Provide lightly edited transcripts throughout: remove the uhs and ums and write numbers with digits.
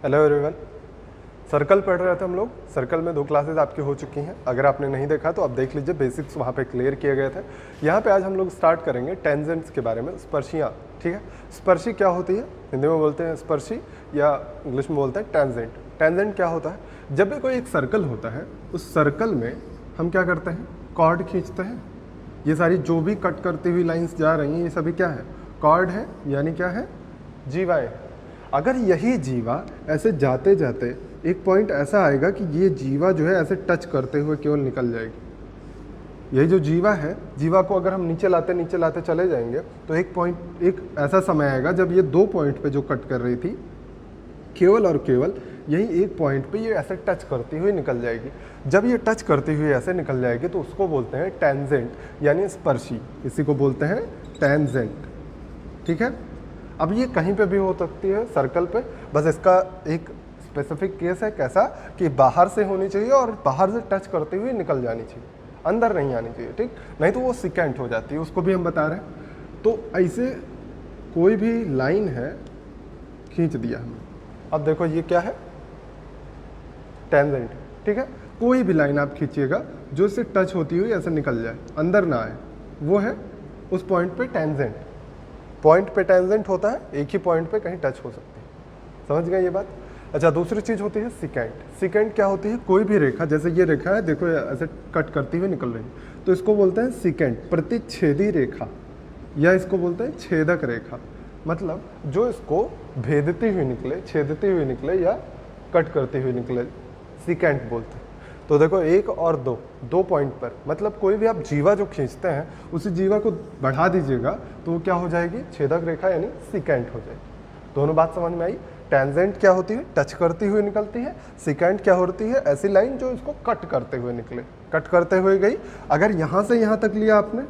Hello everyone. Circle पढ़ रहे थे हम लोग। सर्कल में 2 क्लासेस आपकी हो चुकी हैं। अगर आपने नहीं देखा तो आप देख लीजिए, बेसिक्स वहाँ पे क्लियर किए गए थे। यहाँ पे आज हम लोग स्टार्ट करेंगे टेंजेंट्स के बारे में, स्पर्शियाँ। ठीक है, स्पर्शी क्या होती है? हिंदी में बोलते हैं स्पर्शी या इंग्लिश में बोलते हैं टेंजेंट। टेंजेंट क्या होता है? जब भी कोई एक सर्कल होता है, उस सर्कल में हम क्या करते हैं? कॉर्ड खींचते हैं। ये सारी जो भी कट करती हुई लाइन्स जा रही हैं, ये सभी क्या है? कॉर्ड है, यानी क्या है? जीवाएँ। अगर यही जीवा ऐसे जाते जाते एक पॉइंट ऐसा आएगा कि ये जीवा जो है ऐसे टच करते हुए केवल निकल जाएगी। यही जो जीवा है, जीवा को अगर हम नीचे लाते चले जाएंगे तो एक ऐसा समय आएगा जब ये 2 पॉइंट पे जो कट कर रही थी, केवल और केवल यही एक पॉइंट पे ये ऐसे टच करती हुई निकल जाएगी। जब ये टच करती हुई ऐसे निकल जाएगी तो उसको बोलते हैं टेंजेंट, यानी स्पर्शी। इसी को बोलते हैं टेंजेंट। ठीक है, अब ये कहीं पे भी हो सकती है सर्कल पे, बस इसका एक स्पेसिफिक केस है। कैसा? कि बाहर से होनी चाहिए और बाहर से टच करते हुए निकल जानी चाहिए, अंदर नहीं आनी चाहिए। ठीक, नहीं तो वो सिकेंट हो जाती है, उसको भी हम बता रहे हैं। तो ऐसे कोई भी लाइन है, खींच दिया हमने। अब देखो ये क्या है? टेंजेंट। ठीक है, कोई भी लाइन आप खींचिएगा जो इससे टच होती हुई ऐसे निकल जाए, अंदर ना आए, वो है उस पॉइंट पे टेंजेंट। पॉइंट पे टेंजेंट होता है, एक ही पॉइंट पे कहीं टच हो सकती है। समझ गए ये बात? अच्छा, दूसरी चीज होती है सिकेंट। सिकेंट क्या होती है? कोई भी रेखा, जैसे ये रेखा है, देखो ऐसे कट करती हुई निकल रही है, तो इसको बोलते हैं सिकेंट, प्रतिच्छेदी रेखा, या इसको बोलते हैं छेदक रेखा। मतलब जो इसको भेदती हुई निकले, छेदती हुई निकले या कट करती हुई निकले, सिकेंट बोलते हैं। तो देखो 1 और 2 पॉइंट पर, मतलब कोई भी आप जीवा जो खींचते हैं, उसी जीवा को बढ़ा दीजिएगा तो वो क्या हो जाएगी? छेदक रेखा, यानी सिकेंट हो जाएगी। दोनों बात समझ में आई? टेंजेंट क्या होती है? टच करती हुई निकलती है। सिकेंट क्या होती है? ऐसी लाइन जो इसको कट करते हुए निकले, कट करते हुए गई। अगर यहाँ से यहाँ तक लिया आपने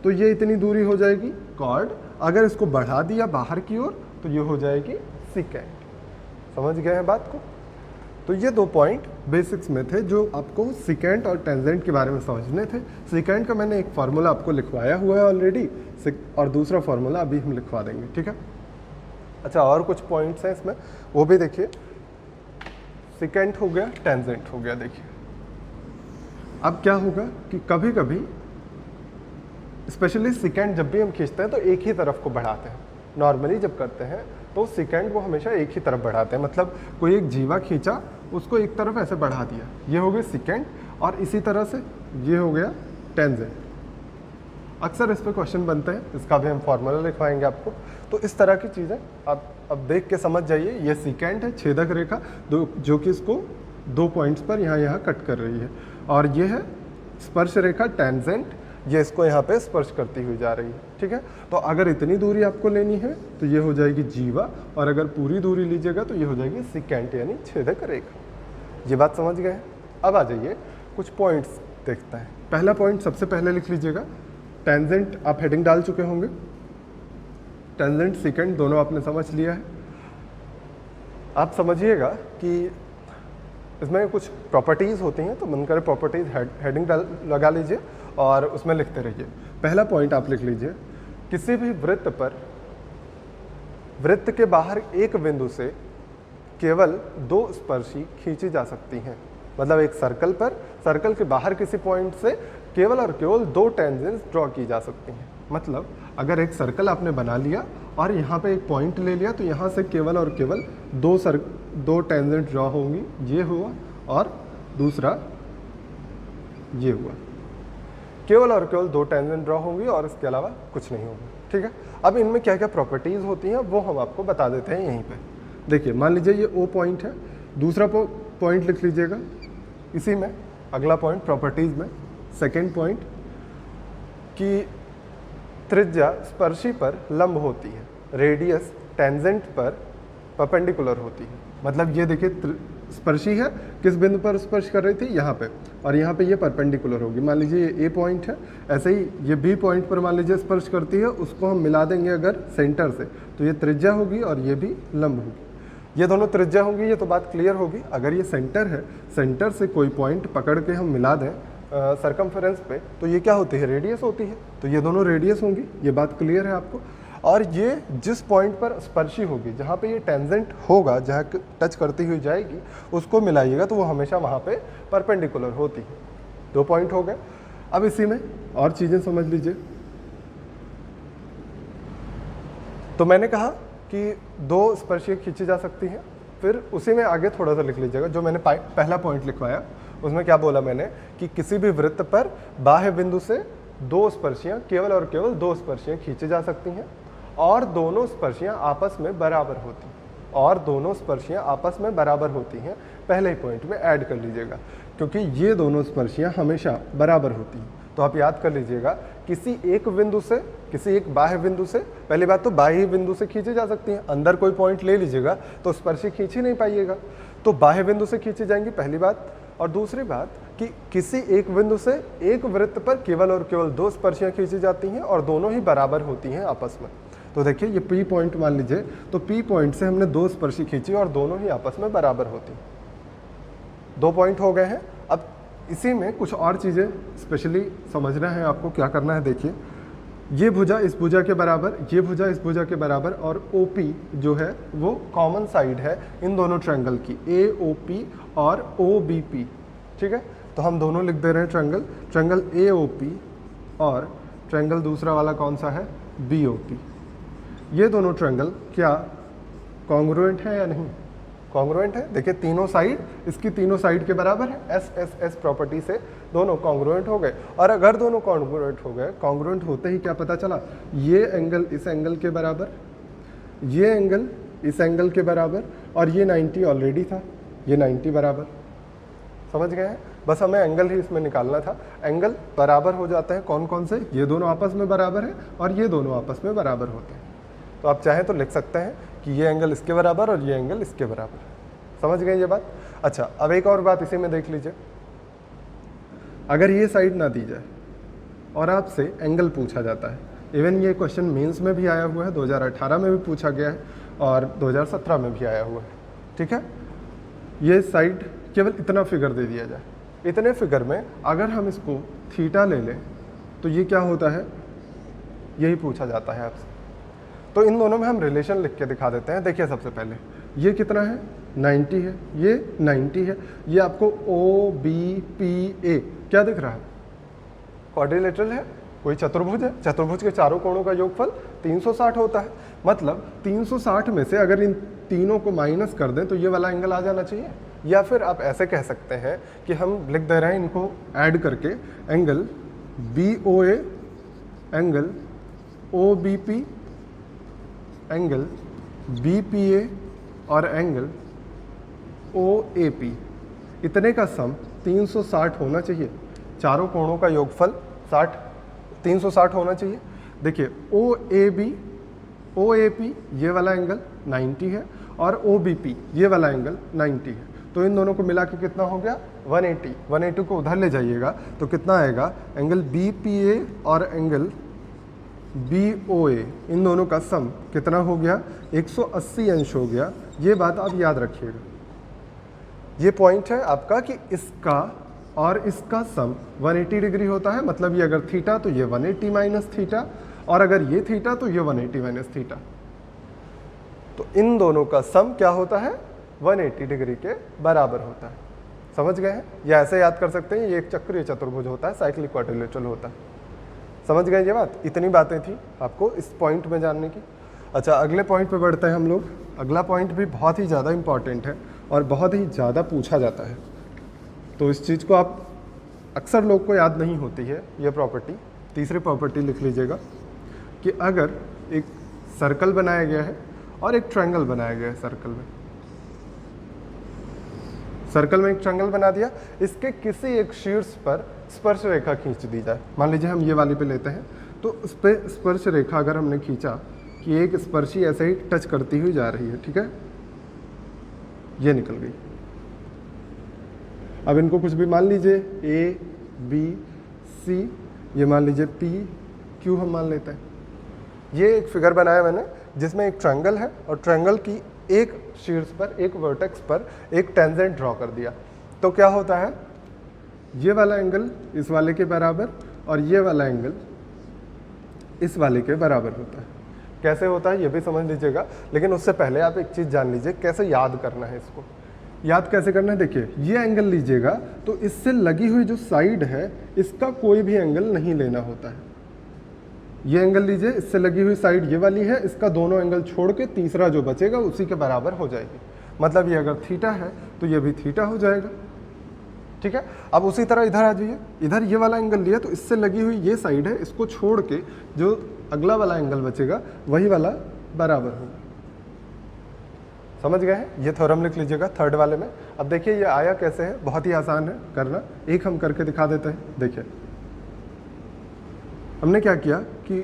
तो ये इतनी दूरी हो जाएगी कॉर्ड। अगर इसको बढ़ा दिया बाहर की ओर तो ये हो जाएगी सिकेंट। समझ गए हैं बात को? तो ये 2 पॉइंट बेसिक्स में थे जो आपको सिकेंट और टेंजेंट के बारे में समझने थे। सिकेंट का मैंने एक फार्मूला आपको लिखवाया हुआ है ऑलरेडी, और दूसरा फार्मूला अभी हम लिखवा देंगे। ठीक है, अच्छा, और कुछ पॉइंट्स हैं इसमें, वो भी देखिए। सिकेंट हो गया, टेंजेंट हो गया। देखिए अब क्या होगा कि कभी कभी स्पेशली सिकेंट जब भी हम खींचते हैं तो एक ही तरफ को बढ़ाते हैं। नॉर्मली जब करते हैं तो सिकेंट को हमेशा एक ही तरफ बढ़ाते हैं। मतलब कोई एक जीवा खींचा, उसको एक तरफ ऐसे बढ़ा दिया, ये हो गया सिकेंट, और इसी तरह से ये हो गया टेंजेंट। अक्सर इस पे क्वेश्चन बनते हैं, इसका भी हम फॉर्मूला लिखवाएंगे आपको। तो इस तरह की चीज़ें आप अब देख के समझ जाइए। ये सिकेंट है, छेदक रेखा, जो कि इसको 2 पॉइंट्स पर यहाँ कट कर रही है, और ये है स्पर्श रेखा टेंजेंट, ये इसको यहाँ पे स्पर्श करती हुई जा रही है। ठीक है, तो अगर इतनी दूरी आपको लेनी है तो ये हो जाएगी जीवा, और अगर पूरी दूरी लीजिएगा तो ये हो जाएगी सिकेंट, यानी छेदक रेखा। ये बात समझ गए हैं? अब आ जाइए कुछ पॉइंट्स देखते हैं। पहला पॉइंट सबसे पहले लिख लीजिएगा, टेंजेंट। आप हेडिंग डाल चुके होंगे। टेंजेंट सिकेंट दोनों आपने समझ लिया है। आप समझिएगा कि इसमें कुछ प्रॉपर्टीज़ होती हैं, तो मन करे प्रॉपर्टीज़ हेडिंग लगा लीजिए और उसमें लिखते रहिए। पहला पॉइंट आप लिख लीजिए, किसी भी वृत्त पर वृत्त के बाहर एक बिंदु से केवल 2 स्पर्शी खींची जा सकती हैं। मतलब एक सर्कल पर, सर्कल के बाहर किसी पॉइंट से केवल और केवल 2 टेंजेंट्स ड्रॉ की जा सकती हैं। मतलब अगर एक सर्कल आपने बना लिया और यहाँ पे एक पॉइंट ले लिया, तो यहाँ से केवल और केवल 2 टेंजेंट ड्रॉ होंगी। ये हुआ, और दूसरा ये हुआ। केवल और केवल 2 टेंजेंट ड्रॉ होंगी और इसके अलावा कुछ नहीं होगा। ठीक है, अब इनमें क्या क्या प्रॉपर्टीज़ होती हैं वो हम आपको बता देते हैं यहीं पे। देखिए, मान लीजिए ये O पॉइंट है, दूसरा पॉइंट लिख लीजिएगा इसी में। अगला पॉइंट प्रॉपर्टीज़ में, सेकेंड पॉइंट कि त्रिज्या स्पर्शी पर लंब होती है, रेडियस टेंजेंट पर परपेंडिकुलर होती है। मतलब ये देखिए, स्पर्शी है, किस बिंदु पर स्पर्श कर रही थी? यहाँ पे, और यहाँ पे ये परपेंडिकुलर होगी। मान लीजिए ये A पॉइंट है, ऐसे ही ये B पॉइंट पर मान लीजिए स्पर्श करती है, उसको हम मिला देंगे अगर सेंटर से, तो ये त्रिज्या होगी और ये भी लंब होगी। ये दोनों त्रिज्या होंगी, ये तो बात क्लियर होगी। अगर ये सेंटर है, सेंटर से कोई पॉइंट पकड़ के हम मिला दें सरकमफेरेंस पे, तो ये क्या होती है? रेडियस होती है। तो ये दोनों रेडियस होंगी, ये बात क्लियर है आपको। और ये जिस पॉइंट पर स्पर्शी होगी, जहाँ पे ये टेंजेंट होगा, जहाँ टच करती हुई जाएगी, उसको मिलाइएगा तो वो हमेशा वहाँ पे परपेंडिकुलर होती है। 2 पॉइंट हो गए। अब इसी में और चीज़ें समझ लीजिए। तो मैंने कहा कि 2 स्पर्शीय खींची जा सकती हैं, फिर उसी में आगे थोड़ा सा लिख लीजिएगा। जो मैंने पहला पॉइंट लिखवाया उसमें क्या बोला मैंने कि किसी भी वृत्त पर बाह्य बिंदु से 2 स्पर्शियाँ, केवल और केवल 2 स्पर्शियाँ खींची जा सकती हैं और दोनों स्पर्शियाँ आपस में बराबर होती हैं, और दोनों स्पर्शियाँ आपस में बराबर होती हैं। पहले ही पॉइंट में ऐड कर लीजिएगा, क्योंकि ये दोनों स्पर्शियाँ हमेशा बराबर होती हैं। तो आप याद कर लीजिएगा, किसी एक बिंदु से, किसी एक बाह्य बिंदु से, पहली बात तो बाह्य बिंदु से खींची जा सकती हैं। अंदर कोई पॉइंट ले लीजिएगा तो स्पर्शी खींच ही नहीं पाइएगा, तो बाह्य बिंदु से खींची जाएंगी, पहली बात। और दूसरी बात कि किसी एक बिंदु से एक वृत्त पर केवल और केवल 2 स्पर्शियाँ खींची जाती हैं और दोनों ही बराबर होती हैं आपस में। तो देखिए ये पी पॉइंट मान लीजिए, तो पी पॉइंट से हमने 2 स्पर्शी खींची और दोनों ही आपस में बराबर होती हैं। 2 पॉइंट हो गए हैं। अब इसी में कुछ और चीज़ें स्पेशली समझना है आपको। क्या करना है, देखिए ये भुजा इस भुजा के बराबर, ये भुजा इस भुजा के बराबर, और OP जो है वो कॉमन साइड है इन दोनों ट्रायंगल की, AOP और OBP। ठीक है, तो हम दोनों लिख दे रहे हैं ट्रायंगल AOP और ट्रायंगल दूसरा वाला कौन सा है, BOP। ये दोनों ट्रायंगल क्या कॉन्ग्रुएंट है या नहीं? कॉन्ग्रुएंट है। देखिए तीनों साइड, इसकी तीनों साइड के बराबर है। SSS प्रॉपर्टी से दोनों कॉन्ग्रुएंट हो गए। और अगर दोनों कॉन्ग्रुएंट हो गए, कॉन्ग्रुएंट होते ही क्या पता चला, ये एंगल इस एंगल के बराबर, ये एंगल इस एंगल के बराबर, और ये 90 ऑलरेडी था, ये 90 बराबर। समझ गए हैं? बस हमें एंगल ही इसमें निकालना था। एंगल बराबर हो जाते हैं कौन कौन से, ये दोनों आपस में बराबर है और ये दोनों आपस में बराबर होते हैं। तो आप चाहें तो लिख सकते हैं कि ये एंगल इसके बराबर और ये एंगल इसके बराबर। समझ गए ये बात? अच्छा, अब एक और बात इसी में देख लीजिए। अगर ये साइड ना दी जाए और आपसे एंगल पूछा जाता है, इवन ये क्वेश्चन मेंस में भी आया हुआ है, 2018 में भी पूछा गया है और 2017 में भी आया हुआ है। ठीक है, ये साइड केवल इतना फिगर दे दिया जाए, इतने फिगर में अगर हम इसको थीटा ले लें तो ये क्या होता है, यही पूछा जाता है आपसे। तो इन दोनों में हम रिलेशन लिख के दिखा देते हैं। देखिए सबसे पहले ये कितना है, 90 है, ये 90 है, ये आपको OBPA क्या दिख रहा है, क्वाड्रिलेटरल है, कोई चतुर्भुज है। चतुर्भुज के चारों कोणों का योगफल 360 होता है। मतलब 360 में से अगर इन तीनों को माइनस कर दें तो ये वाला एंगल आ जाना चाहिए। या फिर आप ऐसे कह सकते हैं कि हम लिख दे रहे हैं इनको ऐड करके, angle BOA, angle OBP, angle BPA और एंगल OAP, इतने का सम 360 होना चाहिए। चारों कोणों का योगफल 360 होना चाहिए। देखिए OAP ये वाला एंगल 90 है और OBP ये वाला एंगल 90 है। तो इन दोनों को मिला के कितना हो गया, 180। 180 को उधर ले जाइएगा तो कितना आएगा, एंगल BPA और एंगल BOA, इन दोनों का सम कितना हो गया, 180 अंश हो गया। ये बात आप याद रखिएगा। ये पॉइंट है आपका कि इसका और इसका सम 180 डिग्री होता है। मतलब ये अगर थीटा तो ये 180 माइनस थीटा, और अगर ये थीटा तो ये 180 माइनस थीटा। तो इन दोनों का सम क्या होता है, 180 डिग्री के बराबर होता है। समझ गए हैं? या ऐसे याद कर सकते हैं, ये एक चक्रीय चतुर्भुज होता है, साइक्लिक क्वाड्रिलेटरल होता है। समझ गए ये बात? इतनी बातें थी आपको इस पॉइंट में जानने की। अच्छा, अगले पॉइंट पे बढ़ते हैं हम लोग। अगला पॉइंट भी बहुत ही ज़्यादा इंपॉर्टेंट है और बहुत ही ज़्यादा पूछा जाता है। तो इस चीज़ को आप अक्सर लोग को याद नहीं होती है, ये प्रॉपर्टी। तीसरी प्रॉपर्टी लिख लीजिएगा कि अगर एक सर्कल बनाया गया है और एक ट्रायंगल बनाया गया है, सर्कल में एक ट्रायंगल बना दिया, इसके किसी एक शीर्ष पर स्पर्श रेखा खींच दी जाए। मान लीजिए हम ये वाली पे लेते हैं, तो उस पर स्पर्श रेखा अगर हमने खींचा कि एक स्पर्शी ऐसे ही टच करती हुई जा रही है, ठीक है, ये निकल गई। अब इनको कुछ भी मान लीजिए, A, B, C, ये मान लीजिए P, Q हम मान लेते हैं। ये एक फिगर बनाया मैंने जिसमें एक ट्रायंगल है और ट्रायंगल की एक शीर्ष पर, एक वर्टेक्स पर एक टेंजेंट ड्रॉ कर दिया। तो क्या होता है, ये वाला एंगल इस वाले के बराबर और ये वाला एंगल इस वाले के बराबर होता है। कैसे होता है ये भी समझ लीजिएगा, लेकिन उससे पहले आप एक चीज़ जान लीजिए कैसे याद करना है इसको। याद कैसे करना है, देखिए ये एंगल लीजिएगा तो इससे लगी हुई जो साइड है इसका कोई भी एंगल नहीं लेना होता है। ये एंगल लीजिए, इससे लगी हुई साइड ये वाली है, इसका दोनों एंगल छोड़ के तीसरा जो बचेगा उसी के बराबर हो जाएगी। मतलब ये अगर थीटा है तो ये भी थीटा हो जाएगा। ठीक है, अब उसी तरह इधर आ जाइए, इधर ये वाला एंगल लिया तो इससे लगी हुई ये साइड है, इसको छोड़ के जो अगला वाला एंगल बचेगा वही वाला बराबर होगा। समझ गए हैं? ये थ्योरम लिख लीजिएगा थर्ड वाले में। अब देखिए ये आया कैसे है, बहुत ही आसान है करना, एक हम करके दिखा देते हैं। देखिए हमने क्या किया कि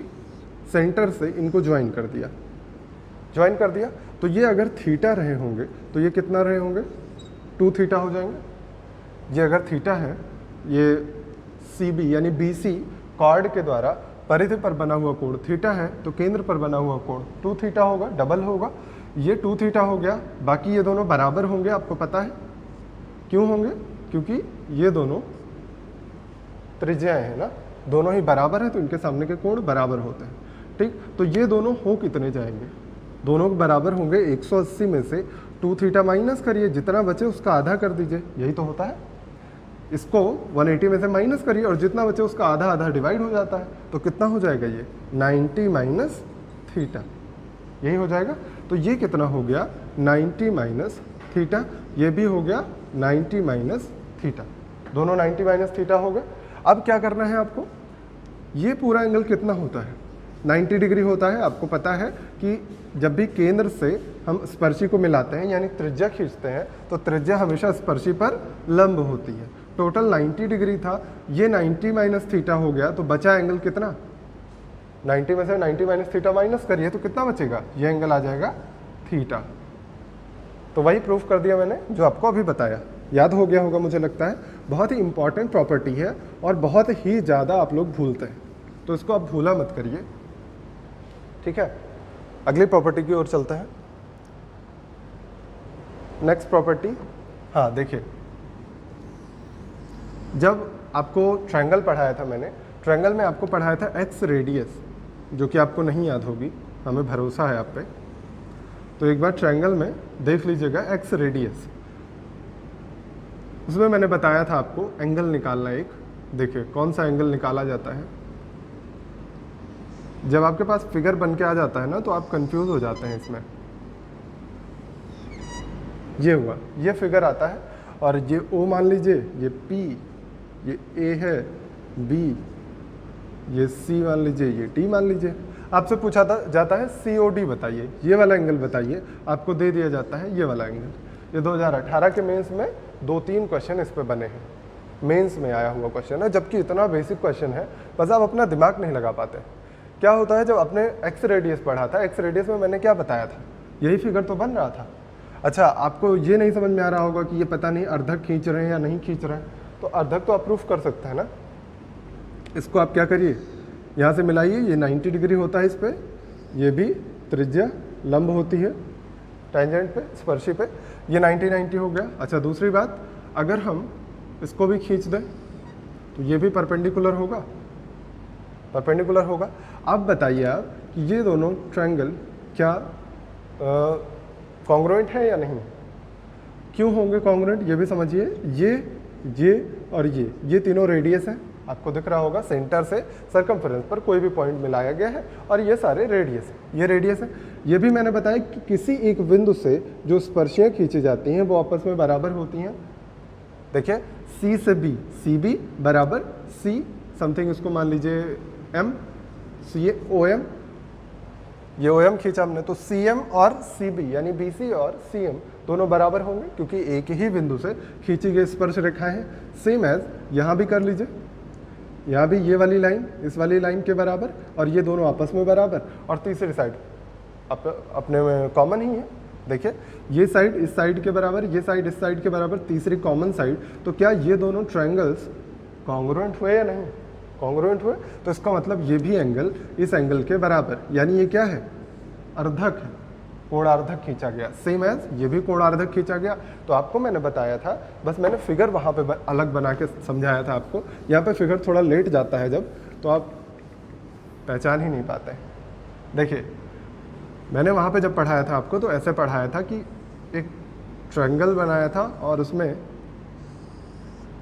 सेंटर से इनको ज्वाइन कर दिया, ज्वाइन कर दिया तो ये अगर थीटा रहे होंगे तो ये कितना रहे होंगे, 2 थीटा हो जाएंगे। ये अगर थीटा है, ये CB यानी BC कॉर्ड के द्वारा परिधि पर बना हुआ कोण थीटा है तो केंद्र पर बना हुआ कोण 2 थीटा होगा, डबल होगा। ये 2 थीटा हो गया, बाकी ये दोनों बराबर होंगे, आपको पता है क्यों होंगे, क्योंकि ये दोनों त्रिज्याएं हैं ना, दोनों ही बराबर है तो इनके सामने के कोण बराबर होते हैं। ठीक, तो ये दोनों हो कितने जाएंगे, दोनों के बराबर होंगे 180 में से 2 थीटा माइनस करिए, जितना बचे उसका आधा कर दीजिए, यही तो होता है। इसको 180 में से माइनस करिए और जितना बचे उसका आधा आधा डिवाइड हो जाता है, तो कितना हो जाएगा ये 90 माइनस थीटा, यही हो जाएगा। तो ये कितना हो गया 90 माइनस थीटा, ये भी हो गया 90 माइनस थीटा, दोनों 90 माइनस थीटा हो गए। अब क्या करना है आपको, ये पूरा एंगल कितना होता है 90 डिग्री होता है। आपको पता है कि जब भी केंद्र से हम स्पर्शी को मिलाते हैं यानी त्रिज्या खींचते हैं तो त्रिज्या हमेशा स्पर्शी पर लंब होती है। टोटल 90 डिग्री था, ये 90 माइनस थीटा हो गया, तो बचा एंगल कितना, 90 में से 90 माइनस थीटा माइनस करिए तो कितना बचेगा, ये एंगल आ जाएगा थीटा। तो वही प्रूफ कर दिया मैंने जो आपको अभी बताया, याद हो गया होगा मुझे लगता है। बहुत ही इंपॉर्टेंट प्रॉपर्टी है और बहुत ही ज़्यादा आप लोग भूलते हैं, तो इसको आप भूला मत करिए। ठीक है, अगली प्रॉपर्टी की ओर चलते हैं। नेक्स्ट प्रॉपर्टी, हाँ देखिए, जब आपको ट्रायंगल पढ़ाया था मैंने, ट्रायंगल में आपको पढ़ाया था एक्स रेडियस, जो कि आपको नहीं याद होगी, हमें भरोसा है आप पे। तो एक बार ट्रायंगल में देख लीजिएगा एक्स रेडियस, उसमें मैंने बताया था आपको एंगल निकालना एक। देखिए कौन सा एंगल निकाला जाता है, जब आपके पास फिगर बन के आ जाता है ना तो आप कंफ्यूज हो जाते हैं इसमें। ये हुआ, ये फिगर आता है और ये O मान लीजिए, ये P, ये A है, B, ये C मान लीजिए, ये D मान लीजिए। आपसे पूछा जाता है COD बताइए, ये वाला एंगल बताइए, आपको दे दिया जाता है ये वाला एंगल। ये 2018 के मेंस में 2-3 क्वेश्चन इस पे बने हैं, मेंस में आया हुआ क्वेश्चन है, जबकि इतना बेसिक क्वेश्चन है, बस आप अपना दिमाग नहीं लगा पाते। क्या होता है, जब आपने एक्स रेडियस पढ़ा था, एक्स रेडियस में मैंने क्या बताया था, यही फिगर तो बन रहा था। अच्छा, आपको ये नहीं समझ में आ रहा होगा कि ये पता नहीं अर्धक खींच रहे हैं या नहीं खींच रहे हैं, तो अर्धक तो आप प्रूफ कर सकते हैं ना। इसको आप क्या करिए, यहाँ से मिलाइए, ये 90 डिग्री होता है इस पर, ये भी त्रिज्या लंब होती है टेंजेंट पे, स्पर्शी पे, ये 90-90 हो गया। अच्छा दूसरी बात, अगर हम इसको भी खींच दें तो ये भी परपेंडिकुलर होगा, परपेंडिकुलर होगा। अब बताइए आप कि ये दोनों ट्रायंगल क्या कॉन्ग्रुएंट है या नहीं, क्यों होंगे कॉन्ग्रुएंट, ये भी समझिए। ये और ये तीनों रेडियस हैं, आपको दिख रहा होगा, सेंटर से सरकमफेरेंस पर कोई भी पॉइंट मिलाया गया है और ये सारे रेडियस हैं, ये रेडियस है। ये भी मैंने बताया कि किसी एक बिंदु से जो स्पर्शियाँ खींची जाती हैं वो आपस में बराबर होती हैं। देखिए C से B, CB बराबर C समथिंग, इसको मान लीजिए M, ये OM, ये OM खींचा हमने, तो CM और CB यानी BC और CM दोनों बराबर होंगे क्योंकि एक ही बिंदु से खींची गई स्पर्श रेखाएं हैं। सेम एज यहाँ भी कर लीजिए, यहाँ भी ये वाली लाइन इस वाली लाइन के बराबर और ये दोनों आपस में बराबर, और तीसरी साइड अपने में कॉमन ही है। देखिए ये साइड इस साइड के बराबर, ये साइड इस साइड के बराबर, तीसरी कॉमन साइड। तो क्या ये दोनों ट्रायंगल्स कॉन्ग्रुएंट हुए या नहीं, कॉन्ग्रुएंट हुए, तो इसका मतलब ये भी एंगल इस एंगल के बराबर, यानी ये क्या है, अर्धक है, कोणार्धक खींचा गया। सेम एज ये भी कोणार्धक खींचा गया। तो आपको मैंने बताया था, बस मैंने फिगर वहाँ पे अलग बना के समझाया था आपको। यहाँ पे फिगर थोड़ा लेट जाता है जब, तो आप पहचान ही नहीं पाते। देखिए मैंने वहाँ पे जब पढ़ाया था आपको तो ऐसे पढ़ाया था कि एक ट्रायंगल बनाया था और उसमें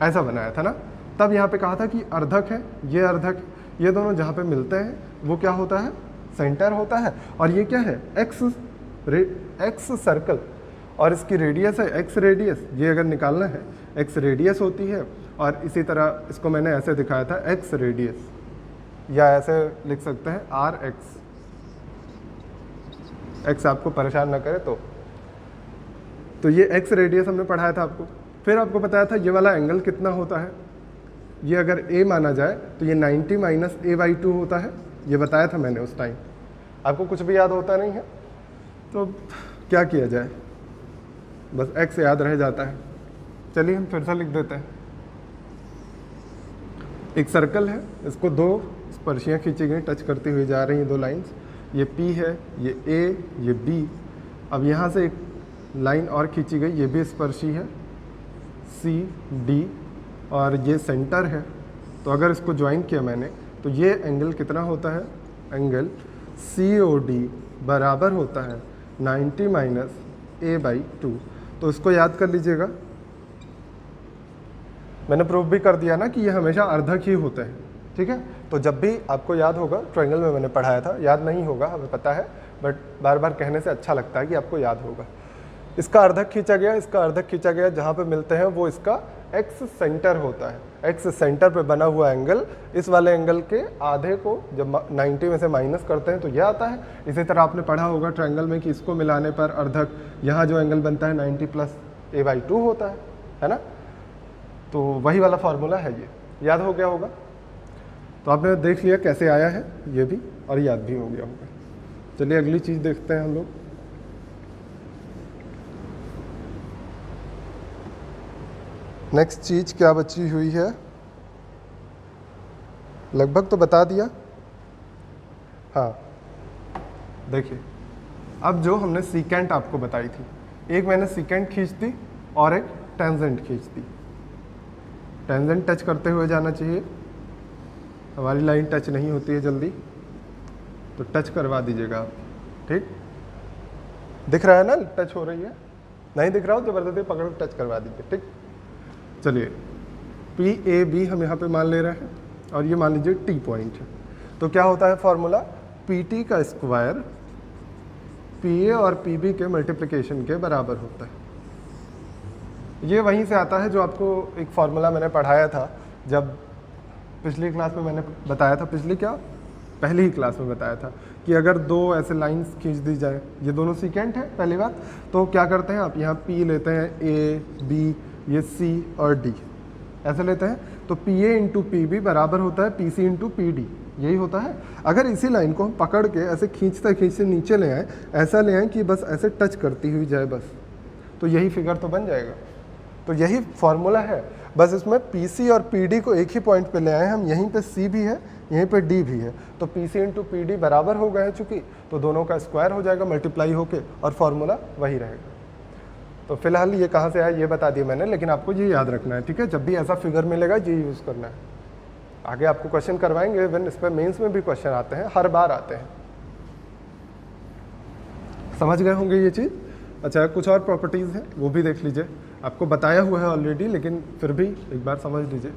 ऐसा बनाया था ना, तब यहाँ पे कहा था कि अर्धक है, ये अर्धक, ये दोनों जहाँ पे मिलते हैं वो क्या होता है, सेंटर होता है। और ये क्या है, एक्स सर्कल, और इसकी रेडियस है एक्स रेडियस, ये अगर निकालना है एक्स रेडियस होती है। और इसी तरह इसको मैंने ऐसे दिखाया था एक्स रेडियस, या ऐसे लिख सकते हैं आर एक्स, एक्स आपको परेशान ना करे तो ये एक्स रेडियस हमने पढ़ाया था आपको। फिर आपको बताया था ये वाला एंगल कितना होता है, ये अगर a माना जाए तो ये 90 माइनस a/2 होता है, ये बताया था मैंने उस टाइम। आपको कुछ भी याद होता नहीं है तो क्या किया जाए, बस x याद रह जाता है। चलिए हम फिर से लिख देते हैं। एक सर्कल है, इसको दो स्पर्शियाँ खींची गई, टच करती हुई जा रही हैं दो लाइंस, ये P है, ये A, ये B। अब यहाँ से एक लाइन और खींची गई, ये भी स्पर्शी है C D, और ये सेंटर है। तो अगर इसको ज्वाइन किया मैंने तो ये एंगल कितना होता है, एंगल COD बराबर होता है 90 माइनस a/2। तो इसको याद कर लीजिएगा, मैंने प्रूव भी कर दिया ना कि ये हमेशा अर्धक ही होते हैं, ठीक है। तो जब भी आपको याद होगा, ट्रायंगल में मैंने पढ़ाया था, याद नहीं होगा हमें पता है, बट बार बार कहने से अच्छा लगता है कि आपको याद होगा। इसका अर्धक खींचा गया, इसका अर्धक खींचा गया, जहाँ पे मिलते हैं वो इसका एक्स सेंटर होता है। एक्स सेंटर पे बना हुआ एंगल, इस वाले एंगल के आधे को जब 90 में से माइनस करते हैं तो यह आता है। इसी तरह आपने पढ़ा होगा ट्रायंगल में कि इसको मिलाने पर अर्धक, यहाँ जो एंगल बनता है 90 प्लस a/2 होता है ना। तो वही वाला फार्मूला है, ये याद हो गया होगा। तो आपने देख लिया कैसे आया है ये भी, और याद भी हो गया होगा। चलिए अगली चीज़ देखते हैं हम लोग। नेक्स्ट चीज़ क्या बची हुई है, लगभग तो बता दिया। हाँ देखिए, अब जो हमने सीकेंट आपको बताई थी, एक मैंने सीकेंट खींच दी और एक टेंजेंट खींच दी। टेंजेंट टच करते हुए जाना चाहिए, हमारी लाइन टच नहीं होती है जल्दी, तो टच करवा दीजिएगा आप, ठीक। दिख रहा है ना टच हो रही है, नहीं दिख रहा हो जबरदस्ती पकड़ टच करवा दीजिए, ठीक। चलिए PAB हम यहाँ पे मान ले रहे हैं, और ये मान लीजिए T पॉइंट है। तो क्या होता है फॉर्मूला, PT का स्क्वायर PA और PB के मल्टीप्लिकेशन के बराबर होता है। ये वहीं से आता है जो आपको एक फार्मूला मैंने पढ़ाया था जब पिछली क्लास में, मैंने बताया था पहली ही क्लास में बताया था कि अगर दो ऐसे लाइंस खींच दी जाए, ये दोनों सीकेंट है पहली बात, तो क्या करते हैं आप यहाँ P लेते हैं, A B, ये C और D ऐसे लेते हैं, तो PA इंटू PB बराबर होता है PC इंटू PD, यही होता है। अगर इसी लाइन को हम पकड़ के ऐसे खींचते नीचे ले आए, ऐसा ले आए कि बस ऐसे टच करती हुई जाए बस, तो यही फिगर तो बन जाएगा। तो यही फॉर्मूला है, बस इसमें PC और PD को एक ही पॉइंट पे ले आए हम, यहीं पे C भी है, यहीं पे D भी है, तो PC इंटू PD बराबर हो गए चूँकि, तो दोनों का स्क्वायर हो जाएगा मल्टीप्लाई होके, और फॉर्मूला वही रहेगा। तो फिलहाल ये कहाँ से आया ये बता दिया मैंने, लेकिन आपको ये याद रखना है, ठीक है। जब भी ऐसा फिगर मिलेगा ये यूज़ करना है। आगे आपको क्वेश्चन करवाएंगे, इवन इस पर मेन्स में भी क्वेश्चन आते हैं, हर बार आते हैं। समझ गए होंगे ये चीज़। अच्छा, कुछ और प्रॉपर्टीज़ हैं वो भी देख लीजिए, आपको बताया हुआ है ऑलरेडी, लेकिन फिर भी एक बार समझ लीजिए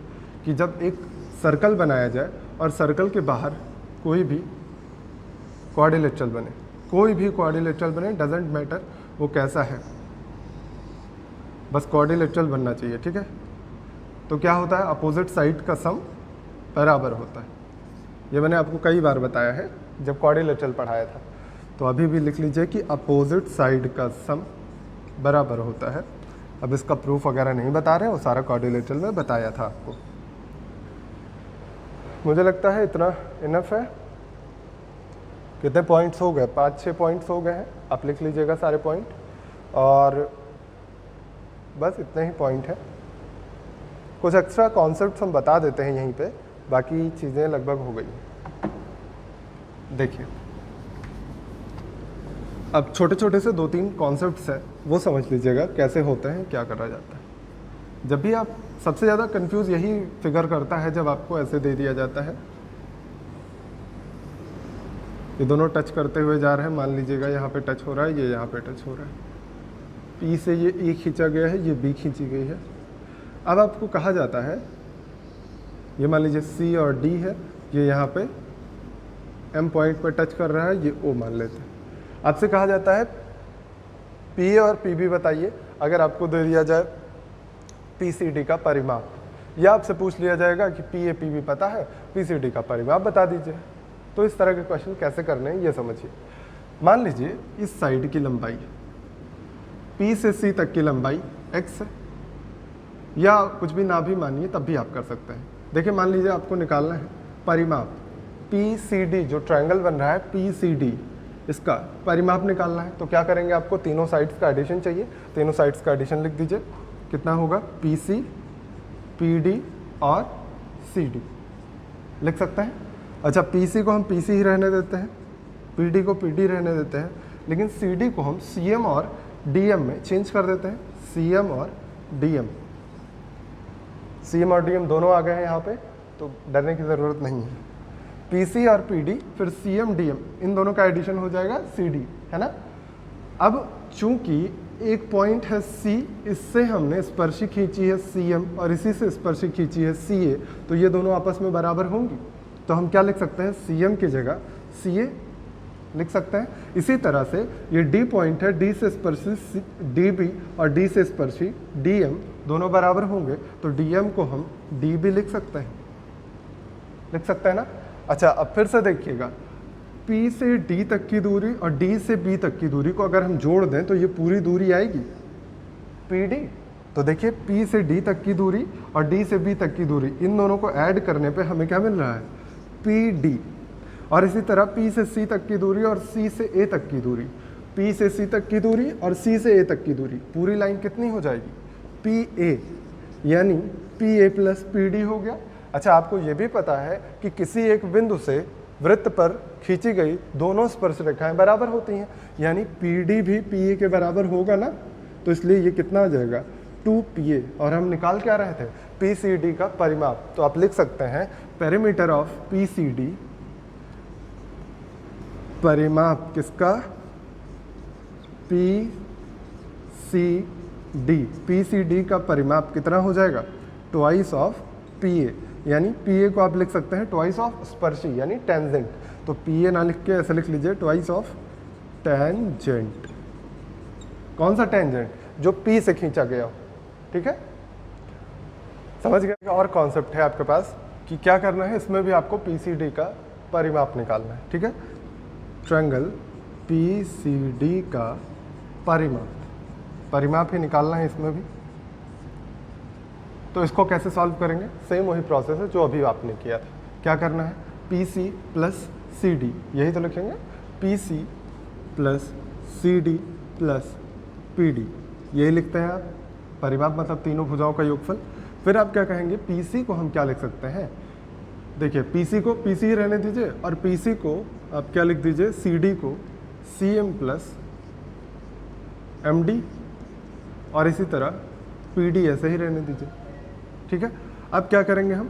कि जब एक सर्कल बनाया जाए और सर्कल के बाहर कोई भी क्वाड्रिलेटरल बने, डजेंट मैटर वो कैसा है, बस क्वाड्रिलेटरल बनना चाहिए, ठीक है। तो क्या होता है, अपोजिट साइड का सम बराबर होता है। ये मैंने आपको कई बार बताया है जब क्वाड्रिलेटरल पढ़ाया था। तो अभी भी लिख लीजिए कि अपोजिट साइड का सम बराबर होता है। अब इसका प्रूफ वगैरह नहीं बता रहे, वो सारा क्वाड्रिलेटरल में बताया था आपको। मुझे लगता है इतना इनफ है। कितने पॉइंट्स हो गए, 5-6 पॉइंट्स हो गए हैं, आप लिख लीजिएगा सारे पॉइंट, और बस इतने ही पॉइंट है। कुछ एक्स्ट्रा कॉन्सेप्ट्स हम बता देते हैं यहीं पे, बाकी चीज़ें लगभग हो गई। देखिए, अब छोटे छोटे से 2-3 कॉन्सेप्ट्स हैं, वो समझ लीजिएगा कैसे होते हैं, क्या करा जाता है। जब भी आप, सबसे ज़्यादा कंफ्यूज यही फिगर करता है जब आपको ऐसे दे दिया जाता है, ये दोनों टच करते हुए जा रहे हैं, मान लीजिएगा यहाँ पे टच हो रहा है, ये यहाँ पे टच हो रहा है। पी से ये ई खींचा गया है, ये बी खींची गई है। अब आपको कहा जाता है, ये मान लीजिए सी और डी है, ये यहाँ पे एम पॉइंट पर टच कर रहा है, ये ओ मान लेते हैं। आपसे कहा जाता है पी और पी बी बताइए। अगर आपको दे दिया जाए पी सी डी का परिमाप, या आपसे पूछ लिया जाएगा कि पी ए पी बी पता है, पी सी डी का परिमाप बता दीजिए। तो इस तरह के क्वेश्चन कैसे करने हैं ये समझिए। मान लीजिए इस साइड की लंबाई P से C तक की लंबाई x है, या कुछ भी ना भी मानिए तब भी आप कर सकते हैं। देखिए मान लीजिए आपको निकालना है परिमाप PCD, जो ट्रायंगल बन रहा है PCD, इसका परिमाप निकालना है। तो क्या करेंगे, आपको तीनों साइड्स का एडिशन चाहिए। तीनों साइड्स का एडिशन लिख दीजिए, कितना होगा PC, PD और CD लिख सकते हैं। अच्छा, PC को हम PC ही रहने देते हैं, PD को PD रहने देते हैं, लेकिन CD को हम CM और DM में चेंज कर देते हैं। CM और DM, CM और DM दोनों आ गए हैं यहाँ पे, तो डरने की ज़रूरत नहीं है। PC और PD फिर CM DM, इन दोनों का एडिशन हो जाएगा CD, है ना। अब चूंकि एक पॉइंट है C, इससे हमने स्पर्शी खींची है CM और इसी से स्पर्शी खींची है CA, तो ये दोनों आपस में बराबर होंगी। तो हम क्या लिख सकते हैं, CM की जगह CA लिख सकते हैं। इसी तरह से ये D पॉइंट है, D से स्पर्शी DB और D से स्पर्शी DM दोनों बराबर होंगे, तो DM को हम DB लिख सकते हैं ना। अच्छा, अब फिर से देखिएगा, P से D तक की दूरी और D से B तक की दूरी को अगर हम जोड़ दें तो ये पूरी दूरी आएगी PD। तो देखिए P से D तक की दूरी और D से B तक की दूरी, इन दोनों को ऐड करने पे हमें क्या मिल रहा है, PD। और इसी तरह P से C तक की दूरी और C से A तक की दूरी, P से C तक की दूरी और C से A तक की दूरी, पूरी लाइन कितनी हो जाएगी, PA, यानी PA प्लस PD हो गया। अच्छा, आपको ये भी पता है कि किसी एक बिंदु से वृत्त पर खींची गई दोनों स्पर्श रेखाएं बराबर होती हैं, यानी PD भी PA के बराबर होगा ना। तो इसलिए ये कितना आ जाएगा, 2PA। और हम निकाल क्या रहे थे, PCD का परिमाप। तो आप लिख सकते हैं पेरीमीटर ऑफ PCD, परिमाप किसका, PCD का परिमाप कितना हो जाएगा, ट्वाइस ऑफ PA, यानी PA को आप लिख सकते हैं ट्वाइस ऑफ स्पर्शी यानी टेंजेंट। तो PA ना लिख के ऐसे लिख लीजिए, ट्वाइस ऑफ टेंजेंट। कौन सा टेंजेंट, जो P से खींचा गया हो, ठीक है, समझ गए। और कॉन्सेप्ट है आपके पास कि क्या करना है, इसमें भी आपको PCD का परिमाप निकालना है, ठीक है। ट्रायंगल PCD का परिमाप ही निकालना है इसमें भी। तो इसको कैसे सॉल्व करेंगे, सेम वही प्रोसेस है जो अभी आपने किया था। क्या करना है, PC प्लस CD, यही तो लिखेंगे, PC plus CD plus PD, यही लिखते हैं आप। परिमाप मतलब तीनों भुजाओं का योगफल। फिर आप क्या कहेंगे, PC को हम क्या लिख सकते हैं, देखिए PC को PC ही रहने दीजिए, और PC को आप क्या लिख दीजिए, CD को CM प्लस MD, और इसी तरह PD ऐसे ही रहने दीजिए, ठीक है। अब क्या करेंगे हम,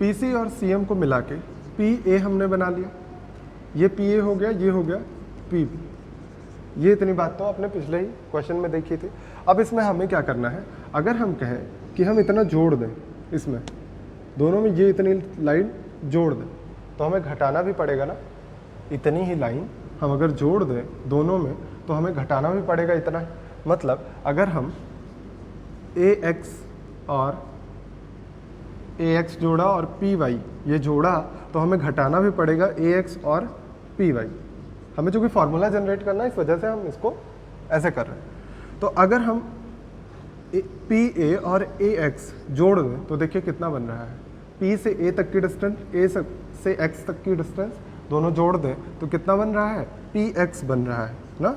PC और CM को मिला के PA हमने बना लिया, ये PA हो गया, ये हो गया PB। ये इतनी बात तो आपने पिछले ही क्वेश्चन में देखी थी। अब इसमें हमें क्या करना है, अगर हम कहें कि हम इतना जोड़ दें, इसमें दोनों में ये इतनी लाइन जोड़ दें, तो हमें घटाना भी पड़ेगा ना। इतनी ही लाइन हम अगर जोड़ दें दोनों में, तो हमें घटाना भी पड़ेगा इतना ही। मतलब अगर हम AX और AX जोड़ा और PY ये जोड़ा, तो हमें घटाना भी पड़ेगा AX और PY। हमें जो कि फॉर्मूला जनरेट करना है, इस वजह से हम इसको ऐसे कर रहे हैं। तो अगर हम PA और AX जोड़ दें तो देखिए कितना बन रहा है, P से A तक की डिस्टेंस, A से X तक की डिस्टेंस, दोनों जोड़ दें तो कितना बन रहा है, PX बन रहा है ना,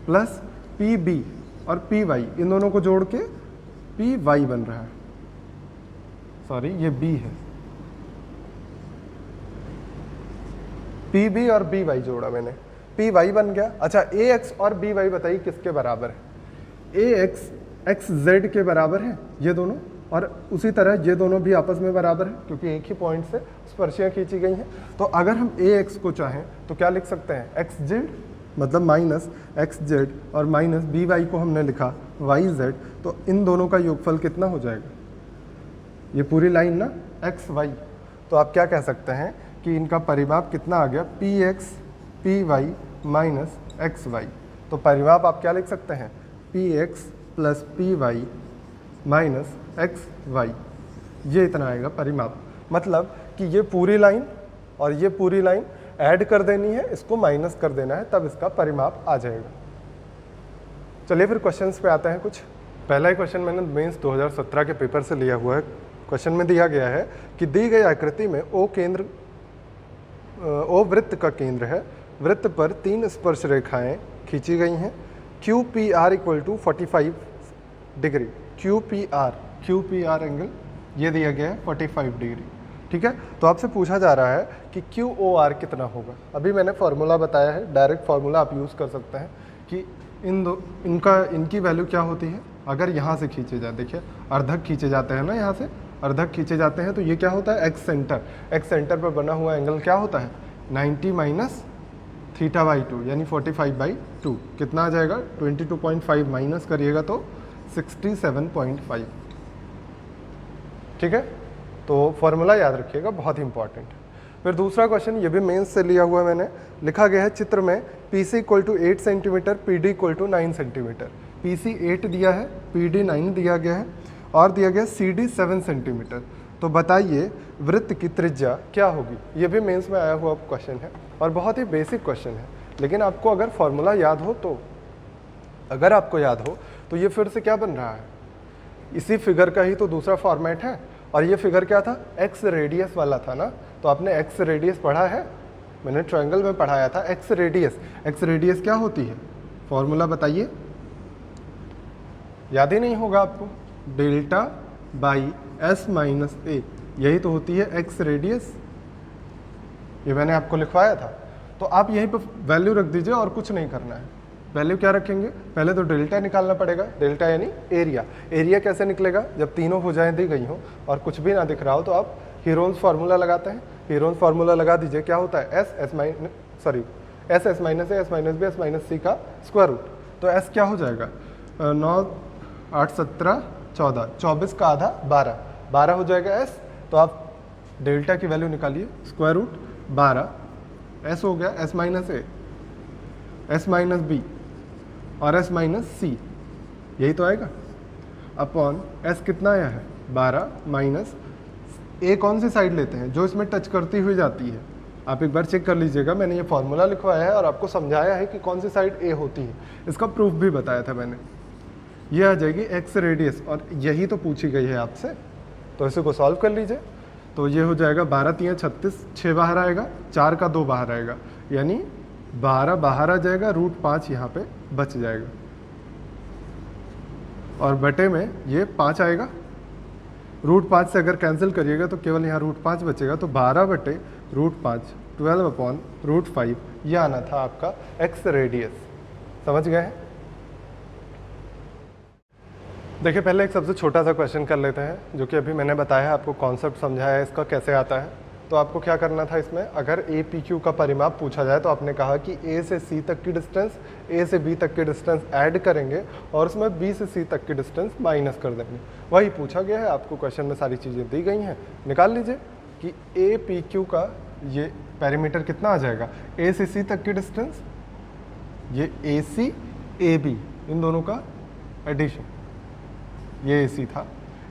प्लस PB और PY, इन दोनों को जोड़ के PY बन रहा है। सॉरी, ये B है, PB और BY जोड़ा मैंने, PY बन गया। अच्छा, AX और BY बताइए किसके बराबर है, AX XZ के बराबर है, ये दोनों और उसी तरह ये दोनों भी आपस में बराबर है क्योंकि एक ही पॉइंट से स्पर्शियाँ खींची गई हैं। तो अगर हम ए एक्स को चाहें तो क्या लिख सकते हैं, एक्स जेड मतलब माइनस एक्स जेड और माइनस बी वाई को हमने लिखा वाई जेड, तो इन दोनों का योगफल कितना हो जाएगा, ये पूरी लाइन ना एक्स वाई। तो आप क्या कह सकते हैं कि इनका परिमाप कितना आ गया, P X P Y minus X Y. तो परिमाप आप क्या लिख सकते हैं, P X plus P Y minus X Y, ये इतना आएगा परिमाप। मतलब कि ये पूरी लाइन और ये पूरी लाइन ऐड कर देनी है, इसको माइनस कर देना है, तब इसका परिमाप आ जाएगा। चलिए फिर क्वेश्चंस पे आते हैं कुछ। पहला ही क्वेश्चन मैंने मेंस 2017 के पेपर से लिया हुआ है। क्वेश्चन में दिया गया है कि दी गई आकृति में ओ वृत्त का केंद्र है, वृत्त पर 3 स्पर्श रेखाएं खींची गई हैं, Q P R equal to 45 degree, Q P R angle ये दिया गया है 45 डिग्री। ठीक है, तो आपसे पूछा जा रहा है कि क्यू ओ आर कितना होगा। अभी मैंने फार्मूला बताया है, डायरेक्ट फार्मूला आप यूज़ कर सकते हैं कि इनकी वैल्यू क्या होती है। अगर यहाँ से खींचे जाए, देखिए अर्धक खींचे जाते हैं ना, यहाँ से अर्धक खींचे जाते हैं, तो ये क्या होता है, एक्स सेंटर पर बना हुआ एंगल क्या होता है 90 माइनस थीटा बाई 2 यानी 45/2। कितना आ जाएगा 22.5 माइनस करिएगा तो 67.5। ठीक है, तो फॉर्मूला याद रखिएगा, बहुत ही इंपॉर्टेंट है। फिर दूसरा क्वेश्चन, ये भी मेंस से लिया हुआ मैंने, लिखा गया है चित्र में PC equal to 8 centimetre, PD equal to 9 centimetre. PC 8 दिया है, PD 9 दिया गया है और दिया गया CD 7 सेंटीमीटर। तो बताइए वृत्त की त्रिज्या क्या होगी। ये भी मेंस में आया हुआ क्वेश्चन है और बहुत ही बेसिक क्वेश्चन है, लेकिन आपको अगर फॉर्मूला याद हो तो, अगर आपको याद हो तो ये फिर से क्या बन रहा है, इसी फिगर का ही तो दूसरा फॉर्मेट है। और ये फिगर क्या था, एक्स रेडियस वाला था ना। तो आपने एक्स रेडियस पढ़ा है, मैंने ट्रायंगल में पढ़ाया था एक्स रेडियस क्या होती है, फॉर्मूला बताइए, याद ही नहीं होगा आपको, डेल्टा बाई एस माइनस ए, यही तो होती है एक्स रेडियस। ये मैंने आपको लिखवाया था। तो आप यहीं पर वैल्यू रख दीजिए और कुछ नहीं करना है। वैल्यू क्या रखेंगे, पहले तो डेल्टा निकालना पड़ेगा, डेल्टा यानी एरिया कैसे निकलेगा, जब तीनों भुजाएं दी गई हो और कुछ भी ना दिख रहा हो तो आप हीरोन्स फार्मूला लगाते हैं। हीरोन्स फार्मूला लगा दीजिए, क्या होता है S S minus A S minus B S minus C का स्क्वायर रूट। तो एस क्या हो जाएगा 9 8 17 14, 24 का आधा 12 हो जाएगा एस। तो आप डेल्टा की वैल्यू निकालिए, स्क्वायर रूट 12, एस हो गया S minus A S minus B और एस माइनस सी, यही तो आएगा, अपॉन एस कितना आया है 12 माइनस ए कौन सी साइड लेते हैं, जो इसमें टच करती हुई जाती है। आप एक बार चेक कर लीजिएगा, मैंने ये फॉर्मूला लिखवाया है और आपको समझाया है कि कौन सी साइड ए होती है, इसका प्रूफ भी बताया था मैंने। ये आ जाएगी एक्स रेडियस और यही तो पूछी गई है आपसे, तो इसे को सॉल्व कर लीजिए। तो ये हो जाएगा 12 3 36, 6 बाहर आएगा, 4 का 2 बाहर आएगा, यानी 12 बाहर आ जाएगा, √5 यहाँ पे बच जाएगा और बटे में ये 5 आएगा। √5 से अगर कैंसिल करिएगा तो केवल यहाँ √5 बचेगा, तो 12 बटे √5 12/√5 ये आना था आपका एक्स रेडियस। समझ गए हैं। देखिए पहले एक सबसे छोटा सा क्वेश्चन कर लेते हैं, जो कि अभी मैंने बताया आपको, कॉन्सेप्ट समझाया है इसका कैसे आता है। तो आपको क्या करना था इसमें, अगर ए पी क्यू का परिमाप पूछा जाए तो आपने कहा कि ए से सी तक की डिस्टेंस, ए से बी तक की डिस्टेंस ऐड करेंगे और उसमें बी से सी तक की डिस्टेंस माइनस कर देंगे। वही पूछा गया है आपको, क्वेश्चन में सारी चीज़ें दी गई हैं। निकाल लीजिए कि ए पी क्यू का ये पैरामीटर कितना आ जाएगा, ए से सी तक की डिस्टेंस, ये ए सी ए बी इन दोनों का एडिशन, ये ए सी था,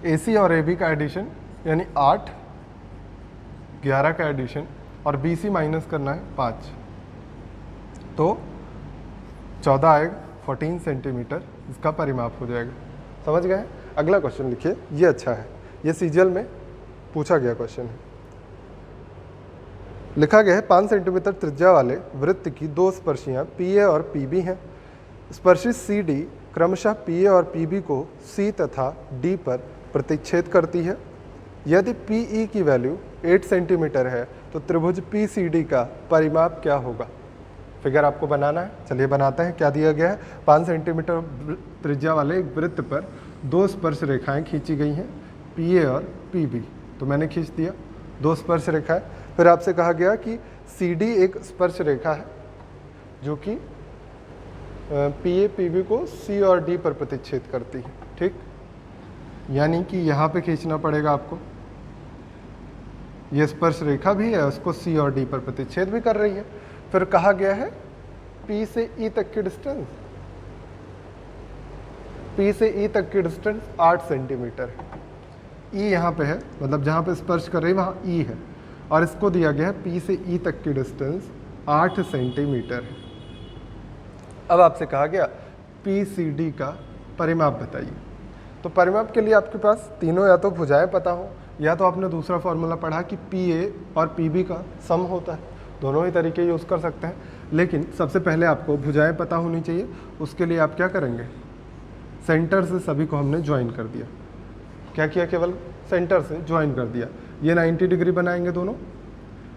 ए सी और ए बी का एडिशन यानी 8 11 का एडिशन और बी सी माइनस करना है 5, तो 14 आएगा, 14 सेंटीमीटर इसका परिमाप हो जाएगा। समझ गए। अगला क्वेश्चन लिखिए, ये अच्छा है, ये सीजीएल में पूछा गया क्वेश्चन है। लिखा गया है 5 सेंटीमीटर त्रिज्या वाले वृत्त की 2 स्पर्शियाँ पी ए और पी बी हैं। स्पर्शी सी डी क्रमशः पी ए और पी बी को सी तथा डी पर प्रतिच्छेद करती है। यदि पी ई की वैल्यू 8 सेंटीमीटर है तो त्रिभुज पी सी डी का परिमाप क्या होगा। फिगर आपको बनाना है, चलिए बनाते हैं। क्या दिया गया है, 5 सेंटीमीटर त्रिज्या वाले एक वृत्त पर 2 स्पर्श रेखाएं खींची गई हैं, पी ए और पी बी, तो मैंने खींच दिया, दो स्पर्श रेखा है। फिर आपसे कहा गया कि सी डी एक स्पर्श रेखा है जो कि पी ए पी बी को सी और डी पर प्रतिच्छेद करती है, ठीक। यानी कि यहाँ पे खींचना पड़ेगा आपको, ये स्पर्श रेखा भी है, उसको सी और डी पर प्रतिच्छेद भी कर रही है। फिर कहा गया है पी से ई तक की डिस्टेंस, पी से ई तक की डिस्टेंस 8 सेंटीमीटर है। ई यहाँ पे है, मतलब जहाँ पे स्पर्श कर रही है वहाँ ई है, और इसको दिया गया है पी से ई तक की डिस्टेंस 8 सेंटीमीटर है। अब आपसे कहा गया पी सी डी का परिमाप बताइए। तो परिमाप के लिए आपके पास तीनों या तो भुजाएं पता हो, या तो आपने दूसरा फॉर्मूला पढ़ा कि पी ए और पी बी का सम होता है। दोनों ही तरीके यूज़ कर सकते हैं, लेकिन सबसे पहले आपको भुजाएं पता होनी चाहिए। उसके लिए आप क्या करेंगे, सेंटर से सभी को हमने ज्वाइन कर दिया। क्या किया, केवल सेंटर से ज्वाइन कर दिया। ये 90 डिग्री बनाएंगे दोनों,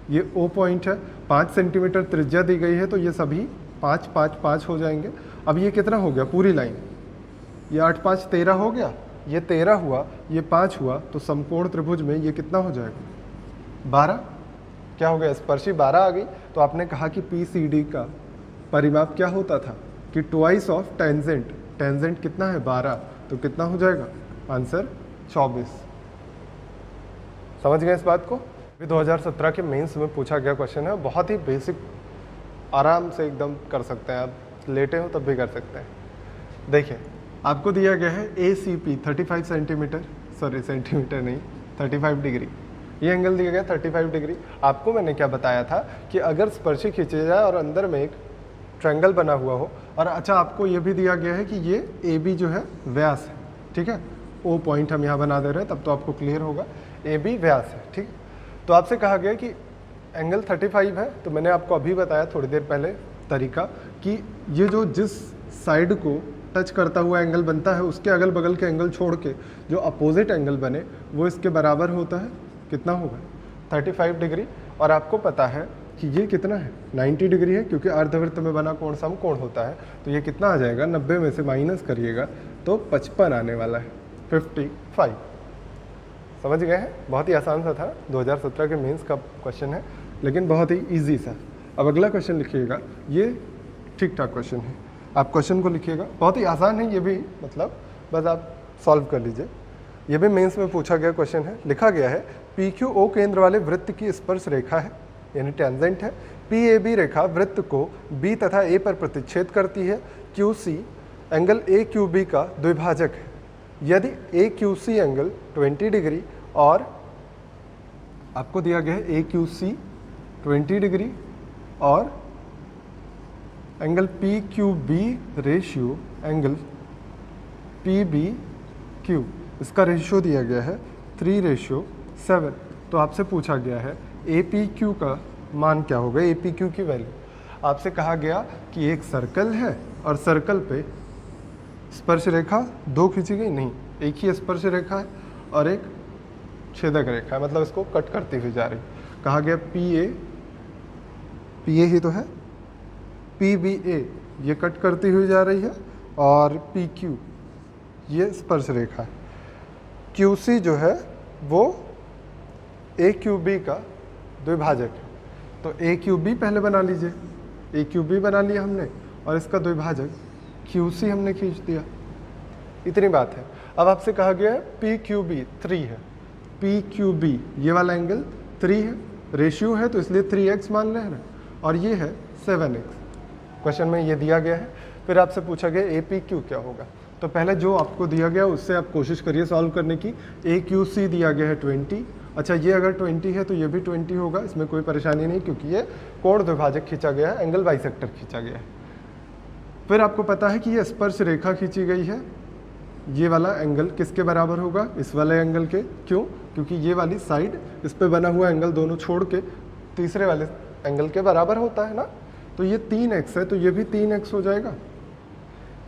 ये ओ पॉइंट है, 5 सेंटीमीटर त्रिज्या दी गई है, तो ये सभी 5 5 5 हो जाएंगे। अब ये कितना हो गया, पूरी लाइन, ये 8 5 13 हो गया, ये 13 हुआ, ये 5 हुआ, तो समकोण त्रिभुज में ये कितना हो जाएगा, 12। क्या हो गया, स्पर्शी 12 आ गई। तो आपने कहा कि पी सी डी का परिमाप क्या होता था कि ट्वाइस ऑफ टेंजेंट, टेंजेंट कितना है 12, तो कितना हो जाएगा आंसर 24। समझ गए इस बात को। 2017 के मेंस में पूछा गया क्वेश्चन है, बहुत ही बेसिक, आराम से एकदम कर सकते हैं आप, लेटे हो तब भी कर सकते हैं। देखिए आपको दिया गया है A C P 35 centimetre, sorry centimetre नहीं 35 डिग्री, ये एंगल दिया गया 35 डिग्री। आपको मैंने क्या बताया था कि अगर स्पर्शी खींचे जाए और अंदर में एक ट्रायंगल बना हुआ हो, और अच्छा आपको ये भी दिया गया है कि ये ए बी जो है व्यास है, ठीक है। ओ पॉइंट हम यहाँ बना दे रहे हैं, तब तो आपको क्लियर होगा, ए बी व्यास है, ठीक। तो आपसे कहा गया कि एंगल 35 है, तो मैंने आपको अभी बताया थोड़ी देर पहले तरीका कि ये जो जिस साइड को टच करता हुआ एंगल बनता है, उसके अगल बगल के एंगल छोड़ के जो अपोजिट एंगल बने वो इसके बराबर होता है, कितना होगा 35 डिग्री। और आपको पता है कि ये कितना है 90 डिग्री है, क्योंकि अर्धवृत्त में बना कोण समकोण होता है। तो ये कितना आ जाएगा, 90 में से माइनस करिएगा तो 55 आने वाला है, 55। समझ गए हैं, बहुत ही आसान सा था, 2017 के मेंस का क्वेश्चन है, लेकिन बहुत ही इजी सा। अब अगला क्वेश्चन लिखिएगा, ये ठीक ठाक क्वेश्चन है, आप क्वेश्चन को लिखिएगा, बहुत ही आसान है ये भी, मतलब बस आप सॉल्व कर लीजिए। ये भी मेंस में पूछा गया क्वेश्चन है। लिखा गया है पी क्यू ओ केंद्र वाले वृत्त की स्पर्श रेखा है, यानी टेंजेंट है। पी ए बी रेखा वृत्त को बी तथा ए पर प्रतिच्छेद करती है। Q C angle A Q B का द्विभाजक है। यदि A Q C angle 20 degree और आपको दिया गया है ए क्यू सी 20 डिग्री और angle P Q B ratio angle P B Q, इसका रेशियो दिया गया है 3:7। तो आपसे पूछा गया है ए पी क्यू का मान क्या होगा, ए पी क्यू की वैल्यू। आपसे कहा गया कि एक सर्कल है और सर्कल पे स्पर्श रेखा दो खींची गई, नहीं एक ही स्पर्श रेखा है और एक छेदक रेखा है, मतलब इसको कट करती हुई जा रही। कहा गया पी ए ही तो है, पी बी ए ये कट करती हुई जा रही है, और पी क्यू ये स्पर्श रेखा है। क्यू सी जो है वो ए क्यू बी का द्विभाजक है। तो ए क्यू बी पहले बना लीजिए, ए क्यू बी बना लिया हमने, और इसका द्विभाजक क्यू सी हमने खींच दिया, इतनी बात है। अब आपसे कहा गया है पी क्यू बी 3 है, पी क्यू बी ये वाला एंगल 3 है, रेशियो है तो इसलिए 3x मान रहे हैं, और ये है 7x। क्वेश्चन में ये दिया गया है। फिर आपसे पूछा गया ए पी क्यू क्या होगा। तो पहले जो आपको दिया गया उससे आप कोशिश करिए सॉल्व करने की। ए क्यू सी दिया गया है 20, अच्छा ये अगर 20 है तो ये भी 20 होगा, इसमें कोई परेशानी नहीं, क्योंकि ये कोण द्विभाजक खींचा गया है, एंगल बाइसेक्टर खींचा गया है। फिर आपको पता है कि ये स्पर्श रेखा खींची गई है, ये वाला एंगल किसके बराबर होगा, इस वाले एंगल के। क्यों, क्योंकि ये वाली साइड इस पे बना हुआ एंगल दोनों छोड़ के तीसरे वाले एंगल के बराबर होता है ना। तो ये 3x है तो ये भी 3x हो जाएगा।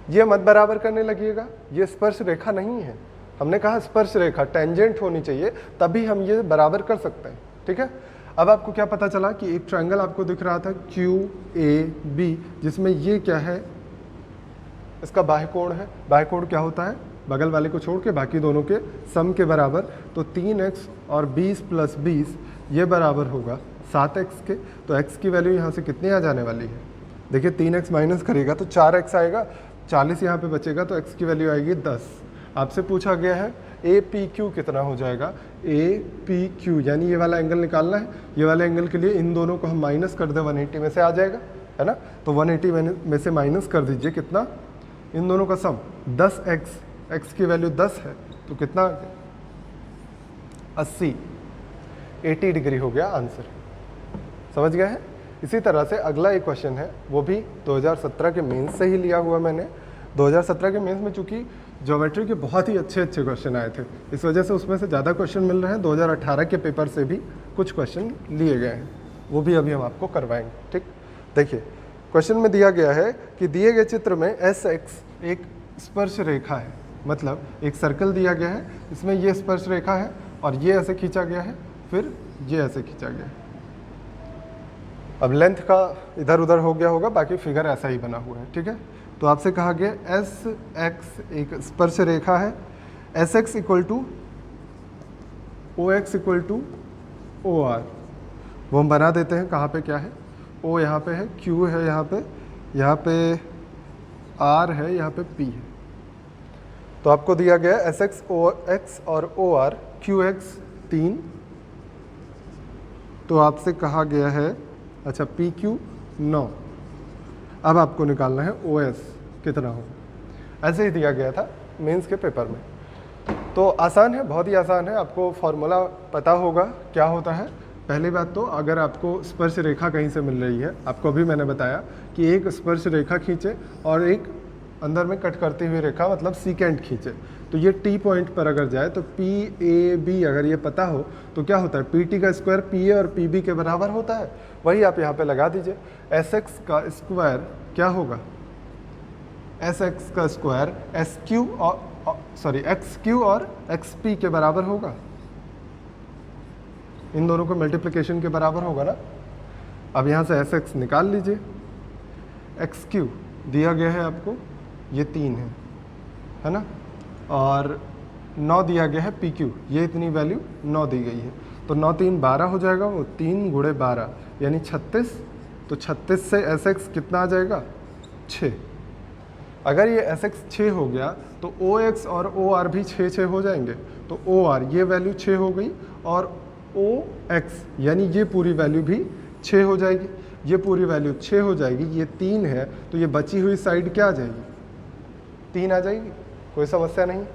ये मत बराबर करने लगिएगा, ये स्पर्श रेखा नहीं है, हमने कहा स्पर्श रेखा टेंजेंट होनी चाहिए, तभी हम ये बराबर कर सकते हैं, ठीक है। अब आपको क्या पता चला कि एक ट्रायंगल आपको दिख रहा था क्यू ए बी, जिसमें ये क्या है, इसका बाह्य कोण है। बाह्य कोण क्या होता है, बगल वाले को छोड़ के बाकी दोनों के सम के बराबर, तो 3x और 20 + 20 ये बराबर होगा 7x के। तो x की वैल्यू यहाँ से कितनी आ जाने वाली है, देखिए 3x माइनस करेगा तो 4x आएगा, 40 यहाँ पे बचेगा तो x की वैल्यू आएगी 10। आपसे पूछा गया है APQ कितना हो जाएगा, APQ यानी ये वाला एंगल निकालना है। ये वाले एंगल के लिए इन दोनों को हम माइनस कर दें, 180 में से आ जाएगा, है ना। तो 180 में से माइनस कर दीजिए, कितना, इन दोनों का सम 10x, x की वैल्यू 10 है तो कितना आ गया 80, 80 डिग्री हो गया आंसर। समझ गए हैं। इसी तरह से अगला एक क्वेश्चन है, वो भी 2017 के मेंस से ही लिया हुआ मैंने। 2017 के मेंस में चूंकि ज्योमेट्री के बहुत ही अच्छे क्वेश्चन आए थे, इस वजह से उसमें से ज़्यादा क्वेश्चन मिल रहे हैं। 2018 के पेपर से भी कुछ क्वेश्चन लिए गए हैं, वो भी अभी हम आपको करवाएंगे। ठीक, देखिए क्वेश्चन में दिया गया है कि दिए गए चित्र में SX एक स्पर्श रेखा है, मतलब एक सर्कल दिया गया है, इसमें ये स्पर्श रेखा है और ये ऐसे खींचा गया है, फिर ये ऐसे खींचा गया है। अब लेंथ का इधर उधर हो गया होगा, बाकी फिगर ऐसा ही बना हुआ है। ठीक है, तो आपसे कहा गया SX एक स्पर्श रेखा है, SX = OX = OR। वो हम बना देते हैं, कहाँ पे क्या है, O यहाँ पे है, Q है यहाँ पे R है, यहाँ पे P है। तो आपको दिया गया SX, OX और OR, QX 3। तो आपसे कहा गया है, अच्छा PQ 9। अब आपको निकालना है OS कितना हो, ऐसे ही दिया गया था मेंस के पेपर में। तो आसान है, बहुत ही आसान है, आपको फॉर्मूला पता होगा क्या होता है। पहली बात तो अगर आपको स्पर्श रेखा कहीं से मिल रही है, आपको अभी मैंने बताया कि एक स्पर्श रेखा खींचे और एक अंदर में कट करती हुई रेखा मतलब सीकेंट खींचे, तो ये T पॉइंट पर अगर जाए तो PAB अगर ये पता हो तो क्या होता है, PT का स्क्वायर PA और PB के बराबर होता है, वही आप यहाँ पे लगा दीजिए। SX का स्क्वायर क्या होगा, SX का स्क्वायर XQ और XP के बराबर होगा, इन दोनों को मल्टीप्लिकेशन के बराबर होगा ना। अब यहाँ से SX निकाल लीजिए, XQ दिया गया है आपको, ये 3 है ना, और 9 दिया गया है PQ, ये इतनी वैल्यू 9 दी गई है। तो 9 3 12 हो जाएगा, वो 3 × 12 यानी 36। तो 36 से SX कितना आ जाएगा, 6। अगर ये SX 6 हो गया तो OX और OR भी 6 हो जाएंगे। तो OR ये वैल्यू 6 हो गई और OX यानी ये पूरी वैल्यू भी 6 हो जाएगी, ये पूरी वैल्यू 6 हो जाएगी। ये 3 है तो ये बची हुई साइड क्या आ जाएगी, 3 आ जाएगी, कोई समस्या नहीं।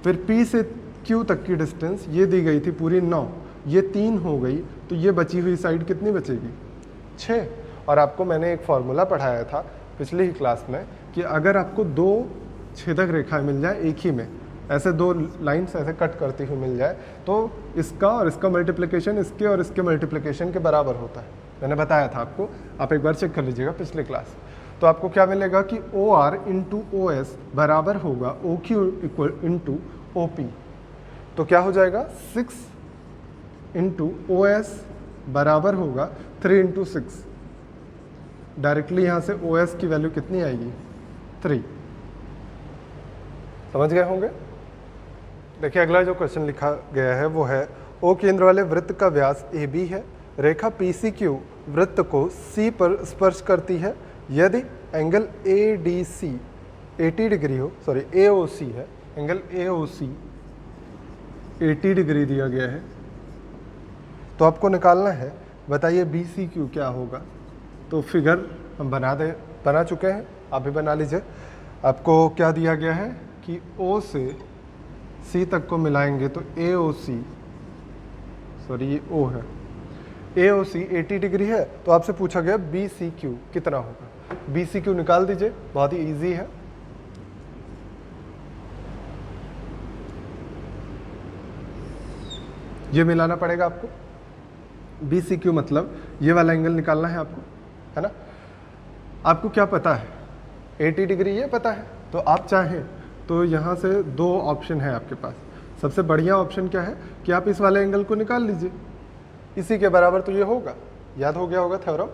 फिर P से Q तक की डिस्टेंस ये दी गई थी पूरी 9, ये 3 हो गई, तो ये बची हुई साइड कितनी बचेगी, 6। और आपको मैंने एक फॉर्मूला पढ़ाया था पिछली ही क्लास में कि अगर आपको 2 छेदक रेखाएं मिल जाए एक ही में, ऐसे 2 लाइन्स ऐसे कट करती हुई मिल जाए, तो इसका और इसका मल्टीप्लिकेशन इसके और इसके मल्टीप्लिकेशन के बराबर होता है। मैंने बताया था आपको, आप एक बार चेक कर लीजिएगा पिछले क्लास। तो आपको क्या मिलेगा कि OR × OS बराबर होगा OQ × OP। तो क्या हो जाएगा, 6 × OS बराबर होगा 3 × 6। डायरेक्टली यहाँ से OS की वैल्यू कितनी आएगी, 3। समझ गए होंगे। देखिए अगला जो क्वेश्चन लिखा गया है वो है, O केंद्र वाले वृत्त का व्यास AB है, रेखा PCQ वृत्त को C पर स्पर्श करती है, यदि एंगल ADC 80 डिग्री हो, सॉरी AOC है, एंगल AOC 80 डिग्री दिया गया है, तो आपको निकालना है। बताइए BCQ क्या होगा। तो फिगर हम बना चुके हैं, आप भी बना लीजिए। आपको क्या दिया गया है कि O से C तक को मिलाएंगे तो AOC, सॉरी ये O है, AOC 80 डिग्री है, तो आपसे पूछा गया BCQ कितना होगा। BCQ निकाल दीजिए, बहुत ही इजी है। ये मिलाना पड़ेगा आपको, BCQ मतलब ये वाला एंगल निकालना है आपको, है ना। आपको क्या पता है, 80 डिग्री ये पता है, तो आप चाहें तो यहाँ से 2 ऑप्शन है आपके पास। सबसे बढ़िया ऑप्शन क्या है कि आप इस वाले एंगल को निकाल लीजिए, इसी के बराबर तो ये होगा, याद हो गया होगा थ्योरम।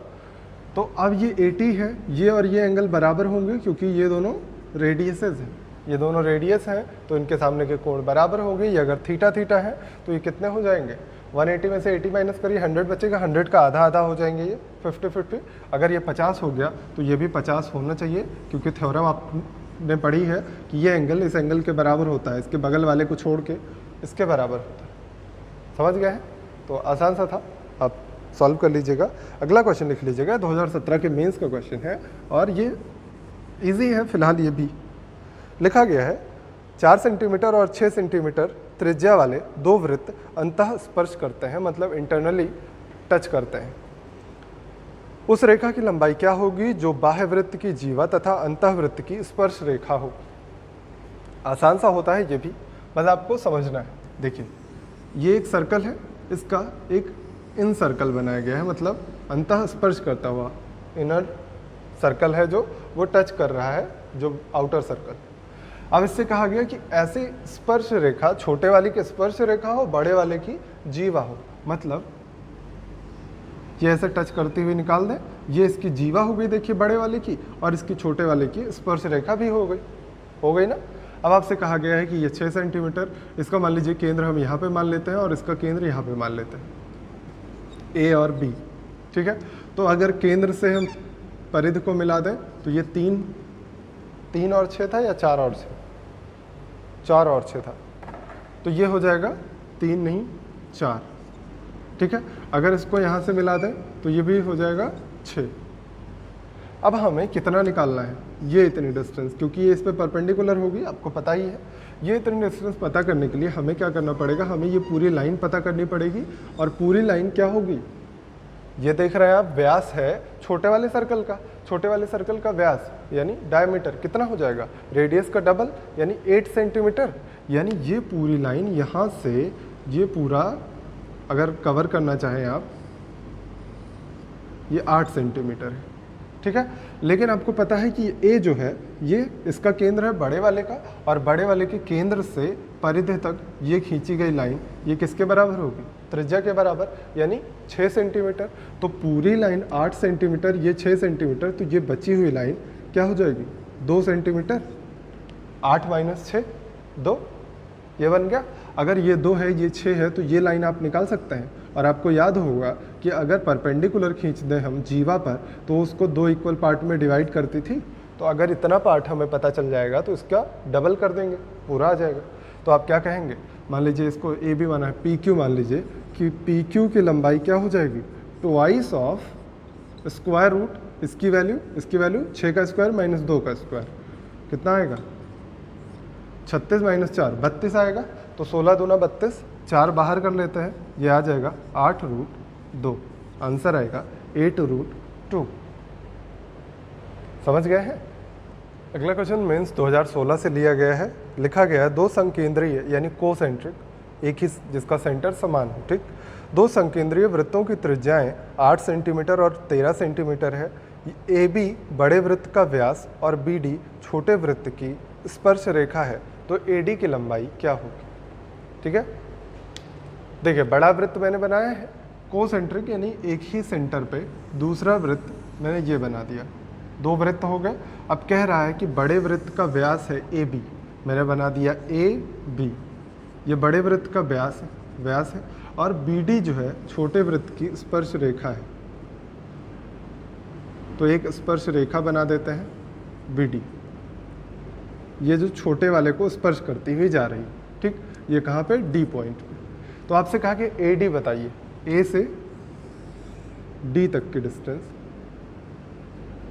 तो अब ये 80 है, ये और ये एंगल बराबर होंगे क्योंकि ये दोनों रेडियसेस हैं, ये दोनों रेडियस हैं तो इनके सामने के कोण बराबर हो गए। ये अगर थीटा थीटा है तो ये कितने हो जाएंगे, 180 में से 80 माइनस करिए 100 बचेगा, 100 का आधा आधा हो जाएंगे ये 50-50। अगर ये 50 हो गया तो ये भी 50 होना चाहिए, क्योंकि थ्योरम आपने पढ़ी है कि ये एंगल इस एंगल के बराबर होता है, इसके बगल वाले को छोड़ के इसके बराबर होता है। समझ गए हैं? तो आसान सा था, आप सॉल्व कर लीजिएगा। अगला क्वेश्चन लिख लीजिएगा, 2017 के मेंस का क्वेश्चन है और ये इजी है फिलहाल। ये भी लिखा गया है 4 सेंटीमीटर और 6 सेंटीमीटर त्रिज्या वाले दो वृत्त अंतः स्पर्श करते हैं, मतलब इंटरनली टच करते हैं। उस रेखा की लंबाई क्या होगी जो बाह्य वृत्त की जीवा तथा अंतः वृत्त की स्पर्श रेखा हो। आसान सा होता है ये भी, बस आपको समझना है। देखिए ये एक सर्कल है, इसका एक इन सर्कल बनाया गया है, मतलब अंतः स्पर्श करता हुआ इनर सर्कल है जो वो टच कर रहा है जो आउटर सर्कल। अब इससे कहा गया कि ऐसी स्पर्श रेखा छोटे वाली की स्पर्श रेखा हो, बड़े वाले की जीवा हो। मतलब ये ऐसे टच करती हुई निकाल दें, ये इसकी जीवा हो गई देखिए बड़े वाले की, और इसकी छोटे वाले की स्पर्श रेखा भी हो गई ना। अब आपसे कहा गया है कि ये 6 सेंटीमीटर, इसका मान लीजिए केंद्र हम यहाँ पे मान लेते हैं और इसका केंद्र यहाँ पे मान लेते हैं, ए और बी, ठीक है। तो अगर केंद्र से हम परिधि को मिला दें तो ये 3 और 6 था या 4 और 6, 4 और 6 था, तो ये हो जाएगा 3 नहीं 4, ठीक है। अगर इसको यहाँ से मिला दें तो ये भी हो जाएगा 6। अब हमें कितना निकालना है, ये इतनी डिस्टेंस, क्योंकि ये इस पर परपेंडिकुलर होगी, आपको पता ही है। ये इतनी डिस्टेंस पता करने के लिए हमें क्या करना पड़ेगा, हमें ये पूरी लाइन पता करनी पड़ेगी। और पूरी लाइन क्या होगी, ये देख रहे हैं आप, व्यास है छोटे वाले सर्कल का, छोटे वाले सर्कल का व्यास यानी डायमीटर कितना हो जाएगा, रेडियस का डबल यानी 8 सेंटीमीटर। यानी ये पूरी लाइन यहाँ से ये पूरा अगर कवर करना चाहें आप, ये 8 सेंटीमीटर है, ठीक है। लेकिन आपको पता है कि ए जो है ये इसका केंद्र है बड़े वाले का, और बड़े वाले के केंद्र से परिधि तक ये खींची गई लाइन ये किसके बराबर होगी, त्रिज्या के बराबर, यानी 6 सेंटीमीटर। तो पूरी लाइन 8 सेंटीमीटर, ये 6 सेंटीमीटर, तो ये बची हुई लाइन क्या हो जाएगी, 2 सेंटीमीटर। 8 माइनस 6 2, ये बन गया। अगर ये 2 है ये 6 है तो ये लाइन आप निकाल सकते हैं। और आपको याद होगा कि अगर परपेंडिकुलर खींच दें हम जीवा पर तो उसको 2 इक्वल पार्ट में डिवाइड करती थी। तो अगर इतना पार्ट हमें पता चल जाएगा तो इसका डबल कर देंगे, पूरा आ जाएगा। तो आप क्या कहेंगे, मान लीजिए इसको ए भी माना है, पी क्यू मान लीजिए कि पी क्यू की लंबाई क्या हो जाएगी, ट्वाइस ऑफ स्क्वायर रूट इसकी वैल्यू 6 का स्क्वायर माइनस 2 का स्क्वायर, कितना आएगा 36 माइनस 4 32 आएगा। तो 16 दूना 32, 4 बाहर कर लेते हैं, ये आ जाएगा 8 रूट 2, आंसर आएगा 8 रूट 2। समझ गए हैं? अगला क्वेश्चन मेंस 2016 से लिया गया है। लिखा गया है 2 संकेंद्रीय यानी कोसेंट्रिक, एक ही जिसका सेंटर समान हो, ठीक, 2 संकेंद्रीय वृत्तों की त्रिज्याएं 8 सेंटीमीटर और 13 सेंटीमीटर है। ए बी बड़े वृत्त का व्यास और बी डी छोटे वृत्त की स्पर्श रेखा है, तो ए डी की लंबाई क्या होगी, ठीक है। देखिए बड़ा वृत्त मैंने बनाया है कोसेंट्रिक, यानी एक ही सेंटर पे, दूसरा वृत्त मैंने ये बना दिया, 2 वृत्त हो गए। अब कह रहा है कि बड़े वृत्त का व्यास है ए बी, मैंने बना दिया ए बी, ये बड़े वृत्त का व्यास है, और बी डी जो है छोटे वृत्त की स्पर्श रेखा है। तो एक स्पर्श रेखा बना देते हैं बी डी, ये जो छोटे वाले को स्पर्श करती हुई जा रही, ठीक, ये कहाँ पे, डी पॉइंट पे। तो आपसे कहा कि ए डी बताइए, ए से डी तक की डिस्टेंस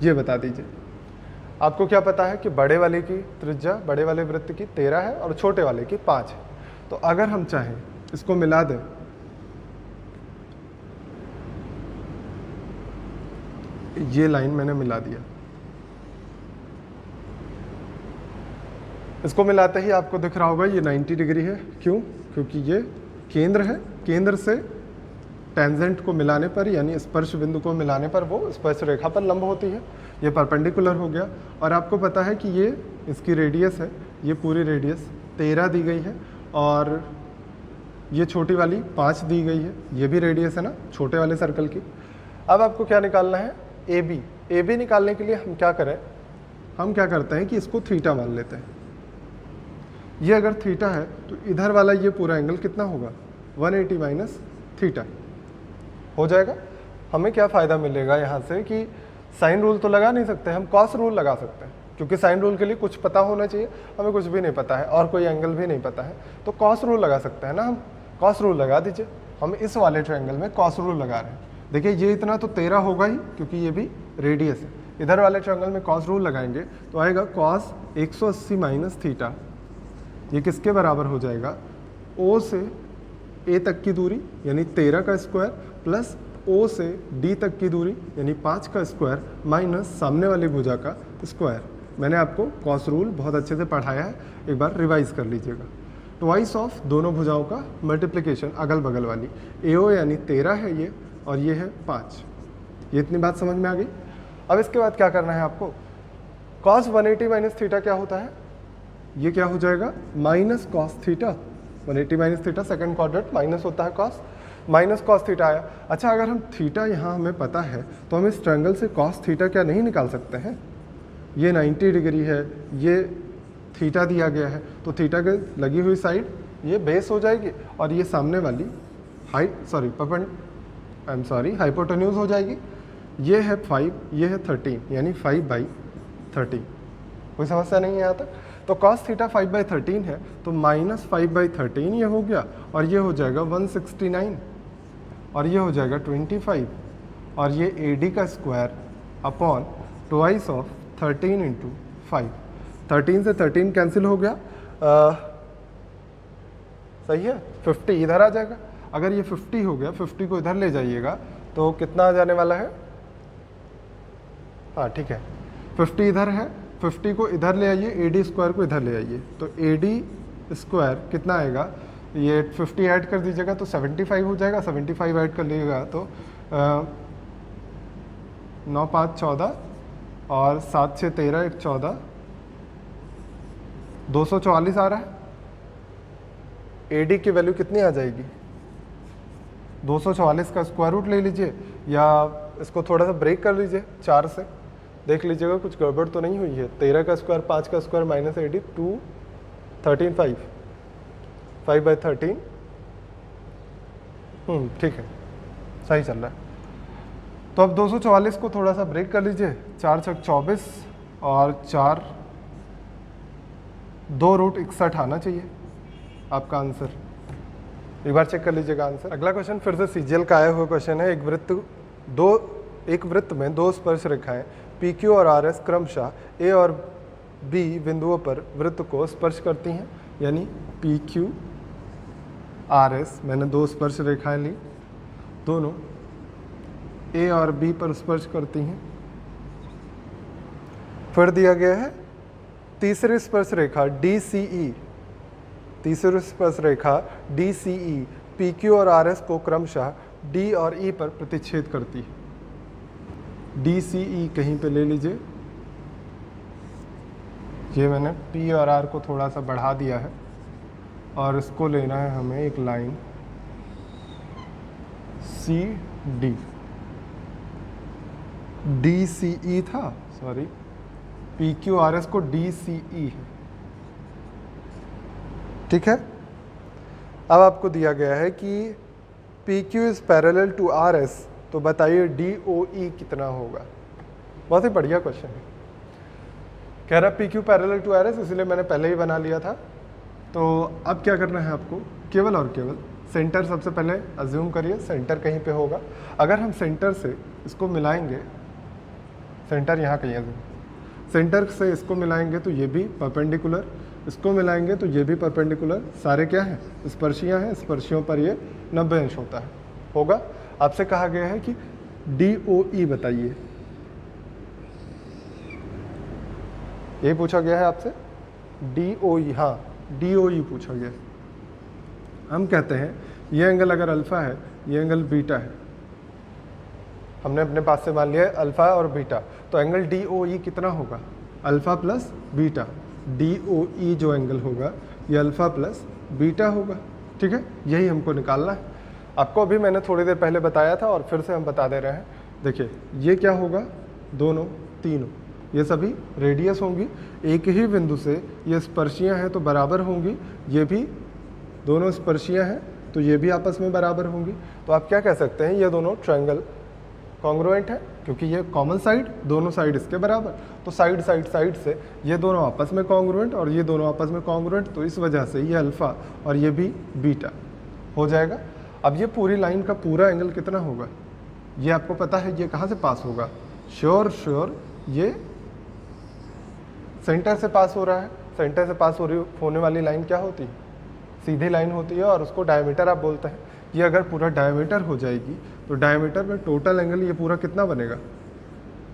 ये बता दीजिए। आपको क्या पता है कि बड़े वाले की त्रिज्या, बड़े वाले वृत्त की 13 है और छोटे वाले की 5 है। तो अगर हम चाहें इसको मिला दें, ये लाइन मैंने मिला दिया, इसको मिलाते ही आपको दिख रहा होगा ये 90 डिग्री है। क्यों? क्योंकि ये केंद्र है, केंद्र से टेंजेंट को मिलाने पर यानी स्पर्श बिंदु को मिलाने पर वो स्पर्श रेखा पर लंब होती है। ये परपेंडिकुलर हो गया। और आपको पता है कि ये इसकी रेडियस है, ये पूरी रेडियस 13 दी गई है, और ये छोटी वाली 5 दी गई है, ये भी रेडियस है ना छोटे वाले सर्कल की। अब आपको क्या निकालना है, ए बी। ए बी निकालने के लिए हम क्या करें, हम क्या करते हैं कि इसको थीटा मान लेते हैं, ये अगर थीटा है तो इधर वाला ये पूरा एंगल कितना होगा, 180 माइनस थीटा हो जाएगा। हमें क्या फ़ायदा मिलेगा यहाँ से कि साइन रूल तो लगा नहीं सकते, हम कॉस रूल लगा सकते हैं, क्योंकि साइन रूल के लिए कुछ पता होना चाहिए, हमें कुछ भी नहीं पता है और कोई एंगल भी नहीं पता है, तो कॉस रूल लगा सकते हैं ना हम। कॉस रूल लगा दीजिए, हम इस वाले ट्रायंगल में कॉस रूल लगा रहे हैं। देखिए ये इतना तो 13 होगा ही, क्योंकि ये भी रेडियस है। इधर वाले ट्रायंगल में कॉस रूल लगाएंगे तो आएगा कॉस 180 माइनस थीटा, ये किसके बराबर हो जाएगा, ओ से ए तक की दूरी यानी 13 का स्क्वायर प्लस ओ से डी तक की दूरी यानी 5 का स्क्वायर माइनस सामने वाली भुजा का स्क्वायर। मैंने आपको कॉस रूल बहुत अच्छे से पढ़ाया है, एक बार रिवाइज कर लीजिएगा। ट्वाइस ऑफ दोनों भुजाओं का मल्टीप्लिकेशन अगल बगल वाली, एओ यानी 13 है ये और ये है 5। ये इतनी बात समझ में आ गई। अब इसके बाद क्या करना है आपको, कॉस 180 माइनस थीटा क्या होता है, ये क्या हो जाएगा minus cos theta. 180 minus theta second quadrant minus होता है कॉस, माइनस कॉस थीटा आया। अच्छा अगर हम थीटा यहाँ हमें पता है तो हम इस ट्रायंगल से कॉस थीटा क्या नहीं निकाल सकते हैं, ये 90 डिग्री है, ये थीटा दिया गया है, तो थीटा के लगी हुई साइड ये बेस हो जाएगी और ये सामने वाली हाइपोटेन्यूज हो जाएगी। ये है 5, ये है 13 यानी 5/13। कोई समस्या नहीं है यहाँ तक। तो cos थीटा 5/13 है तो माइनस 5/13 ये हो गया और ये हो जाएगा 169 और ये हो जाएगा 25 और ये AD का square upon twice of 13 into 5। 13 से 13 कैंसिल हो गया, सही है, 50 इधर आ जाएगा। अगर ये 50 हो गया, 50 को इधर ले जाइएगा तो कितना आ जाने वाला है, हाँ ठीक है, 50 इधर है, 50 को इधर ले आइए, AD स्क्वायर को इधर ले आइए, तो AD स्क्वायर कितना आएगा, ये 50 ऐड कर दीजिएगा तो 75 हो जाएगा, 75 ऐड कर लीजिएगा तो 9 5 14 और 7 6 13 1 14, 244 आ रहा है। AD की वैल्यू कितनी आ जाएगी, 244 का स्क्वायर रूट ले लीजिए या इसको थोड़ा सा ब्रेक कर लीजिए 4 से, देख लीजिएगा कुछ गड़बड़ तो नहीं हुई है। 13 का स्क्वायर 5 का स्क्वायर माइनस AD 2 13 5/13, ठीक है, सही चल रहा है। तो अब 244 को थोड़ा सा ब्रेक कर लीजिए, 4 छक 24 और 4 2√61 आना चाहिए आपका आंसर। एक बार चेक कर लीजिएगा आंसर। अगला क्वेश्चन फिर से सीजीएल का आया हुआ क्वेश्चन है। एक वृत्त में दो स्पर्श रेखाएं PQ और RS क्रमशः A और B बिंदुओं पर वृत्त को स्पर्श करती हैं, यानी PQ RS, मैंने दो स्पर्श रेखाएं ली, दोनों A और B पर स्पर्श करती हैं। फिर दिया गया है तीसरी स्पर्श रेखा DCE, तीसरी स्पर्श रेखा DCE PQ और RS को क्रमशः D और E पर प्रतिच्छेद करती है। DCE कहीं पे ले लीजिए, ये मैंने P और R को थोड़ा सा बढ़ा दिया है और इसको लेना है हमें एक लाइन CD, DCE था, सॉरी, PQ RS को DCE है, ठीक है। अब आपको दिया गया है कि PQ is parallel to RS, तो बताइए DOE कितना होगा। बहुत ही बढ़िया क्वेश्चन है। कह रहा PQ पैरेलल टू RS, इसलिए मैंने पहले ही बना लिया था। तो अब क्या करना है आपको, केवल और केवल सेंटर सबसे पहले अज्यूम करिए, सेंटर कहीं पे होगा। अगर हम सेंटर से इसको मिलाएंगे, सेंटर यहाँ कहीं अज्यूम, सेंटर से इसको मिलाएंगे तो ये भी परपेंडिकुलर, इसको मिलाएंगे तो ये भी परपेंडिकुलर, सारे क्या हैं, स्पर्शियाँ हैं, स्पर्शियों पर ये 90 अंश होता है, होगा। आपसे कहा गया है कि DOE बताइए, ये पूछा गया है आपसे DOE, हाँ DOE पूछा गया है। हम कहते हैं ये एंगल अगर अल्फा है, ये एंगल बीटा है, हमने अपने पास से मान लिया है अल्फा और बीटा, तो एंगल DOE कितना होगा, अल्फा प्लस बीटा। DOE जो एंगल होगा ये अल्फा प्लस बीटा होगा, ठीक है, यही हमको निकालना है। आपको अभी मैंने थोड़ी देर पहले बताया था और फिर से हम बता दे रहे हैं। देखिए ये क्या होगा, दोनों तीनों, ये सभी रेडियस होंगी, एक ही बिंदु से ये स्पर्शियाँ हैं तो बराबर होंगी, ये भी दोनों स्पर्शियाँ हैं तो ये भी आपस में बराबर होंगी। तो आप क्या कह सकते हैं, ये दोनों ट्रायंगल कॉन्ग्रुएंट है क्योंकि ये कॉमन साइड, दोनों साइड इसके बराबर, तो साइड साइड साइड से ये दोनों आपस में कॉन्ग्रुएंट और ये दोनों आपस में कॉन्ग्रुएंट, तो इस वजह से ये अल्फ़ा और ये भी बीटा हो जाएगा। अब ये पूरी लाइन का पूरा एंगल कितना होगा, ये आपको पता है, ये कहाँ से पास होगा, श्योर ये सेंटर से पास हो रहा है। सेंटर से पास होने वाली लाइन क्या होती है, सीधी लाइन होती है और उसको डायमीटर आप बोलते हैं। ये अगर पूरा डायमीटर हो जाएगी तो डायमीटर में टोटल एंगल ये पूरा कितना बनेगा,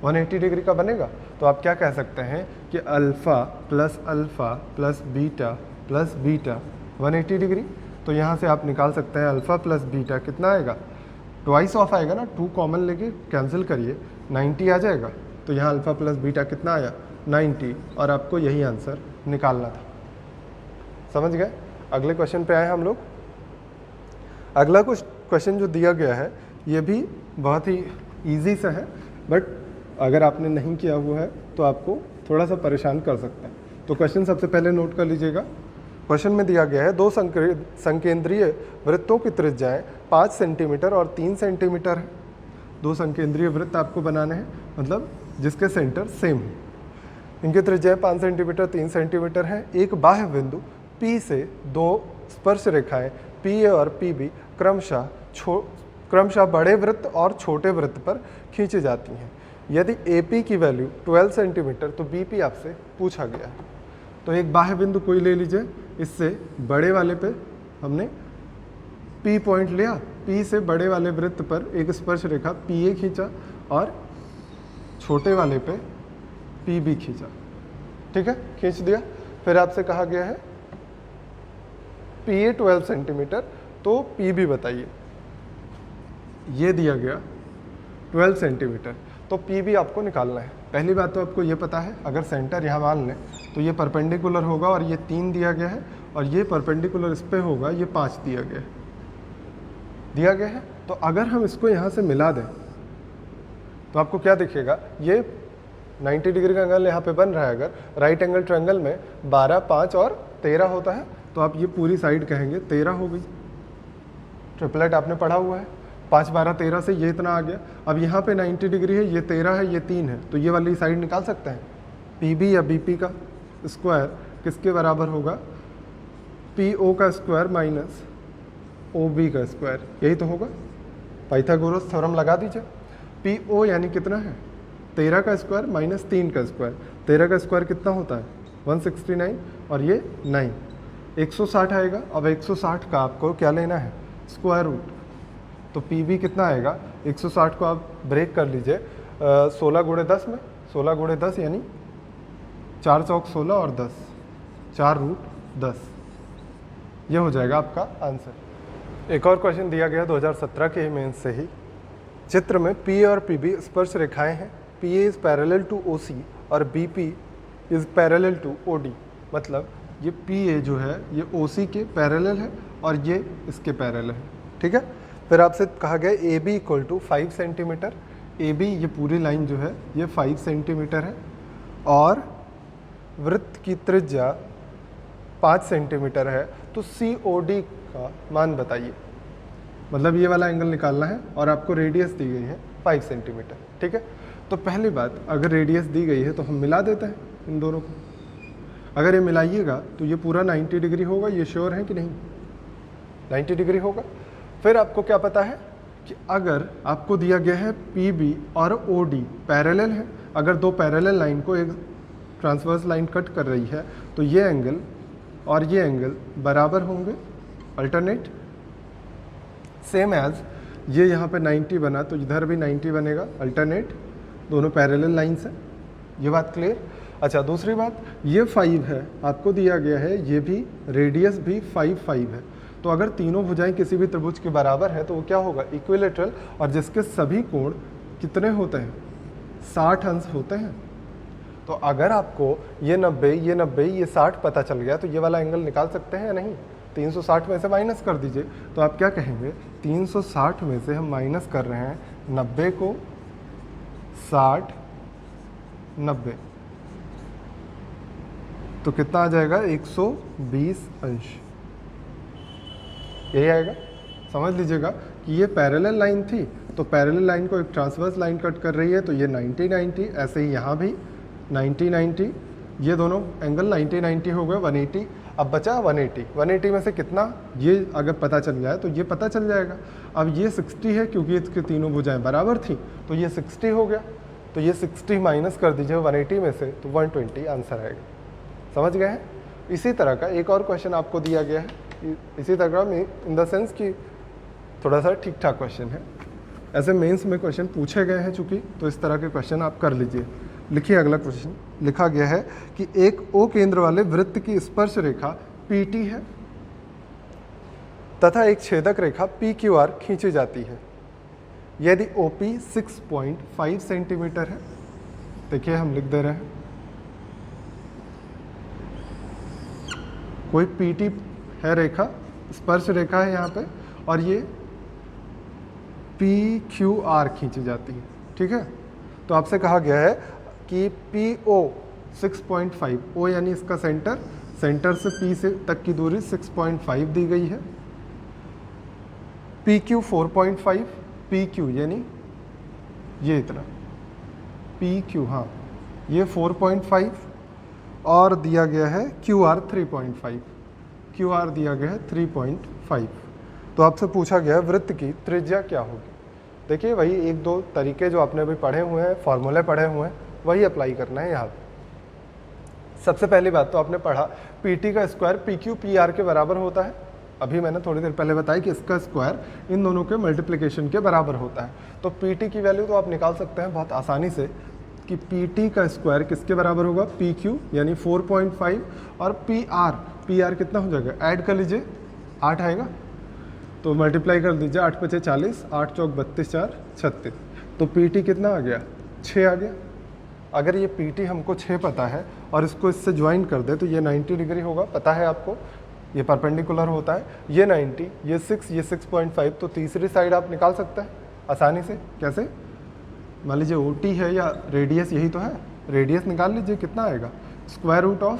180 डिग्री का बनेगा। तो आप क्या कह सकते हैं कि अल्फ़ा प्लस बीटा 180 डिग्री। तो यहाँ से आप निकाल सकते हैं अल्फ़ा प्लस बीटा कितना आएगा, ट्वाइस ऑफ आएगा ना, 2 कॉमन लेके कैंसिल करिए, 90 आ जाएगा। तो यहाँ अल्फ़ा प्लस बीटा कितना आया, 90, और आपको यही आंसर निकालना था। समझ गए। अगले क्वेश्चन पे आए हम लोग। अगला कुछ क्वेश्चन जो दिया गया है ये भी बहुत ही ईजी सा है, बट अगर आपने नहीं किया हुआ है तो आपको थोड़ा सा परेशान कर सकता है। तो क्वेश्चन सबसे पहले नोट कर लीजिएगा। क्वेश्चन में दिया गया है 2 संकेंद्रीय वृत्तों की त्रिज्याएं 5 सेंटीमीटर और 3 सेंटीमीटर है। 2 संकेंद्रीय वृत्त आपको बनाने हैं, मतलब जिसके सेंटर सेम है। इनकी त्रिज्याएं 5 सेंटीमीटर 3 सेंटीमीटर है। एक बाह्य बिंदु P से 2 स्पर्श रेखाएं PA और PB क्रमशः बड़े वृत्त और छोटे वृत्त पर खींची जाती हैं। यदि AP की वैल्यू 12 सेंटीमीटर तो BP आपसे पूछा गया है। तो एक बाह्य बिंदु कोई ले लीजिए, इससे बड़े वाले पे हमने P पॉइंट लिया, P से बड़े वाले वृत्त पर एक स्पर्श रेखा PA खींचा और छोटे वाले पे PB खींचा। ठीक है, खींच दिया। फिर आपसे कहा गया है PA 12 सेंटीमीटर तो PB बताइए। ये दिया गया 12 सेंटीमीटर, तो PB आपको निकालना है। पहली बात तो आपको ये पता है, अगर सेंटर यहाँ मान लें तो ये परपेंडिकुलर होगा और ये 3 दिया गया है, और ये परपेंडिकुलर इस पे होगा, ये 5 दिया गया है। तो अगर हम इसको यहाँ से मिला दें तो आपको क्या दिखेगा, ये 90 डिग्री का एंगल यहाँ पे बन रहा है। अगर राइट एंगल ट्रायंगल में 12, 5 और 13 होता है तो आप ये पूरी साइड कहेंगे 13 हो गई। ट्रिपलेट आपने पढ़ा हुआ है, 5, 12, 13 से ये इतना आ गया। अब यहाँ पे 90 डिग्री है, ये 13 है, ये 3 है, तो ये वाली साइड निकाल सकते हैं। PB या BP का स्क्वायर किसके बराबर होगा, PO का स्क्वायर माइनस OB का स्क्वायर, यही तो होगा। पाइथागोरस थ्योरम लगा दीजिए। PO यानी कितना है, 13 का स्क्वायर माइनस 3 का स्क्वायर। 13 का स्क्वायर कितना होता है, 169, और ये 9, 160 आएगा। अब 160 का आपको क्या लेना है, स्क्वायर रूट। तो PB कितना आएगा, 160 को आप ब्रेक कर लीजिए 16 गुणे 10 में, 16 गुणे 10 यानी 4 चौक 16 और 10, 4 रूट 10, ये हो जाएगा आपका आंसर। एक और क्वेश्चन दिया गया 2017 के मेंस से ही। चित्र में P और PB स्पर्श रेखाएं हैं। PA is parallel to OC और BP is parallel to OD। मतलब ये PA जो है ये OC के पैरेलल है और ये इसके पैरेलल है। ठीक है। फिर आपसे कहा गया AB equal to 5 centimetre. AB ये पूरी लाइन जो है ये 5 सेंटीमीटर है और वृत्त की त्रिज्या 5 सेंटीमीटर है। तो COD का मान बताइए। मतलब ये वाला एंगल निकालना है और आपको रेडियस दी गई है 5 सेंटीमीटर। ठीक है। तो पहली बात, अगर रेडियस दी गई है तो हम मिला देते हैं इन दोनों को। अगर ये मिलाइएगा तो ये पूरा 90 डिग्री होगा। ये श्योर है कि नहीं, 90 डिग्री होगा। फिर आपको क्या पता है कि अगर आपको दिया गया है PB और OD पैरेलल है, अगर दो पैरेलल लाइन को एक ट्रांसवर्स लाइन कट कर रही है तो ये एंगल और ये एंगल बराबर होंगे, अल्टरनेट। सेम एज ये यहाँ पे 90 बना तो इधर भी 90 बनेगा, अल्टरनेट। दोनों पैरेलल लाइन्स हैं। ये बात क्लियर। अच्छा, दूसरी बात, ये 5 है, आपको दिया गया है ये भी, रेडियस भी 5 है। तो अगर तीनों भुजाएं किसी भी त्रिभुज के बराबर है तो वो क्या होगा, इक्विलेटरल, और जिसके सभी कोण कितने होते हैं, 60 अंश होते हैं। तो अगर आपको ये 90, ये 90, ये 60 पता चल गया तो ये वाला एंगल निकाल सकते हैं या नहीं। 360 में से माइनस कर दीजिए तो आप क्या कहेंगे, 360 में से हम माइनस कर रहे हैं 90 को, 60, 90, तो कितना आ जाएगा 120 अंश, यही आएगा। समझ लीजिएगा कि ये पैरेलल लाइन थी, तो पैरेलल लाइन को एक ट्रांसवर्स लाइन कट कर रही है, तो ये 90 90, ऐसे ही यहाँ भी 90 90, ये दोनों एंगल 90 90 हो गए 180। अब बचा 180, 180 में से कितना, ये अगर पता चल जाए तो ये पता चल जाएगा। अब ये 60 है, क्योंकि इसके तीनों भुजाएं बराबर थी, तो ये 60 हो गया। तो ये 60 माइनस कर दीजिए 180 में से, तो 120 आंसर आएगा। समझ गए हैं। इसी तरह का एक और क्वेश्चन आपको दिया गया है, इसी तरह में इन द सेंस कि थोड़ा सा ठीक ठाक क्वेश्चन है, ऐसे मेंस में क्वेश्चन पूछे गए हैं चूँकि, तो इस तरह के क्वेश्चन आप कर लीजिए। लिखिए अगला क्वेश्चन, लिखा गया है कि एक ओ केंद्र वाले वृत्त की स्पर्श रेखा PT है तथा एक छेदक रेखा PQR खींची जाती है यदि OP 6.5 सेंटीमीटर है। देखिए हम लिख दे रहे हैं, कोई PT है रेखा, स्पर्श रेखा है यहाँ पे, और ये PQR खींची जाती है। ठीक है, तो आपसे कहा गया है कि PO 6.5, O यानी इसका सेंटर, सेंटर से P से तक की दूरी 6.5 दी गई है, PQ 4.5, PQ यानी ये इतना, PQ हाँ ये 4.5, और दिया गया है QR 3.5, QR दिया गया है 3.5। तो आपसे पूछा गया है वृत्त की त्रिज्या क्या होगी। देखिए वही एक दो तरीके जो आपने अभी पढ़े हुए हैं, फॉर्मूले पढ़े हुए हैं, वही अप्लाई करना है यहाँ पे। सबसे पहली बात तो आपने पढ़ा PT का स्क्वायर PQ PR के बराबर होता है। अभी मैंने थोड़ी देर पहले बताया कि इसका स्क्वायर इन दोनों के मल्टीप्लिकेशन के बराबर होता है। तो PT की वैल्यू तो आप निकाल सकते हैं बहुत आसानी से कि PT का स्क्वायर किसके बराबर होगा, PQ यानी 4.5, और PR कितना हो जाएगा, ऐड कर लीजिए 8 आएगा, तो मल्टीप्लाई कर दीजिए, 8 × 5 = 40, 8 × 4 = 32, 4 = 36, तो PT कितना आ गया, 6 आ गया। अगर ये PT हमको 6 पता है और इसको इससे ज्वाइन कर दे तो ये 90 डिग्री होगा, पता है आपको, ये परपेंडिकुलर होता है, ये 90, ये 6, ये 6.5, तो तीसरी साइड आप निकाल सकते हैं आसानी से। कैसे, मान लीजिए OT है या रेडियस, यही तो है, रेडियस निकाल लीजिए, कितना आएगा, स्क्वायर रूट ऑफ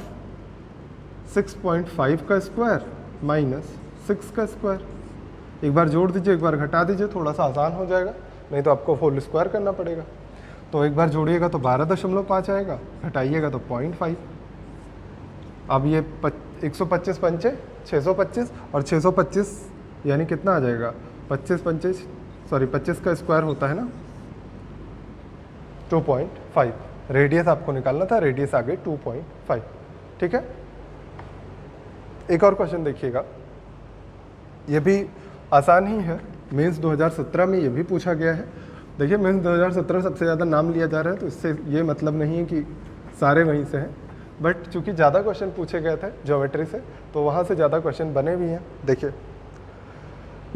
6.5 का स्क्वायर माइनस 6 का स्क्वायर। एक बार जोड़ दीजिए, एक बार घटा दीजिए, थोड़ा सा आसान हो जाएगा, नहीं तो आपको होल स्क्वायर करना पड़ेगा। तो एक बार जोड़िएगा तो 12.5 आएगा, घटाइएगा तो 0.5। अब ये 125 पंचे 625, और 625 यानी कितना आ जाएगा, 25 का स्क्वायर होता है ना 2.5। रेडियस आपको निकालना था, रेडियस आ गई 2.5। ठीक है, एक और क्वेश्चन देखिएगा, ये भी आसान ही है, मेंस 2017 में ये भी पूछा गया है। देखिए मेंस 2017 सबसे ज़्यादा नाम लिया जा रहा है, तो इससे ये मतलब नहीं है कि सारे वहीं से हैं, बट चूंकि ज़्यादा क्वेश्चन पूछे गए थे ज्योमेट्री से, तो वहाँ से ज़्यादा क्वेश्चन बने भी हैं। देखिए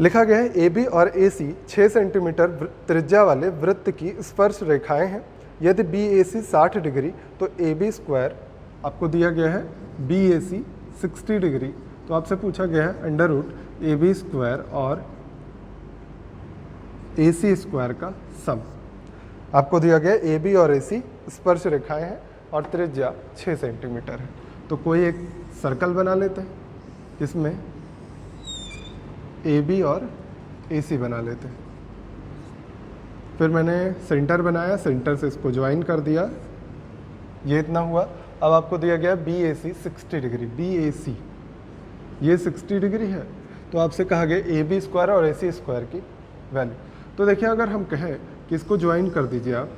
लिखा गया है AB और AC 6 सेंटीमीटर त्रिज्या वाले वृत्त की स्पर्श रेखाएं हैं। यदि BAC 60 डिग्री तो AB स्क्वायर आपको दिया गया है BAC 60 डिग्री, तो आपसे पूछा गया है अंडर रूट AB स्क्वायर और AC स्क्वायर का सम। आपको दिया गया AB और AC स्पर्श रेखाएं हैं और त्रिज्या 6 सेंटीमीटर है। तो कोई एक सर्कल बना लेते हैं, इसमें AB और AC बना लेते हैं। फिर मैंने सेंटर बनाया, सेंटर से इसको ज्वाइन कर दिया, ये इतना हुआ। अब आपको दिया गया BAC 60 डिग्री, BAC ये 60 डिग्री है, तो आपसे कहा गया AB स्क्वायर और AC स्क्वायर की वैल्यू। तो देखिए अगर हम कहें कि इसको ज्वाइन कर दीजिए आप,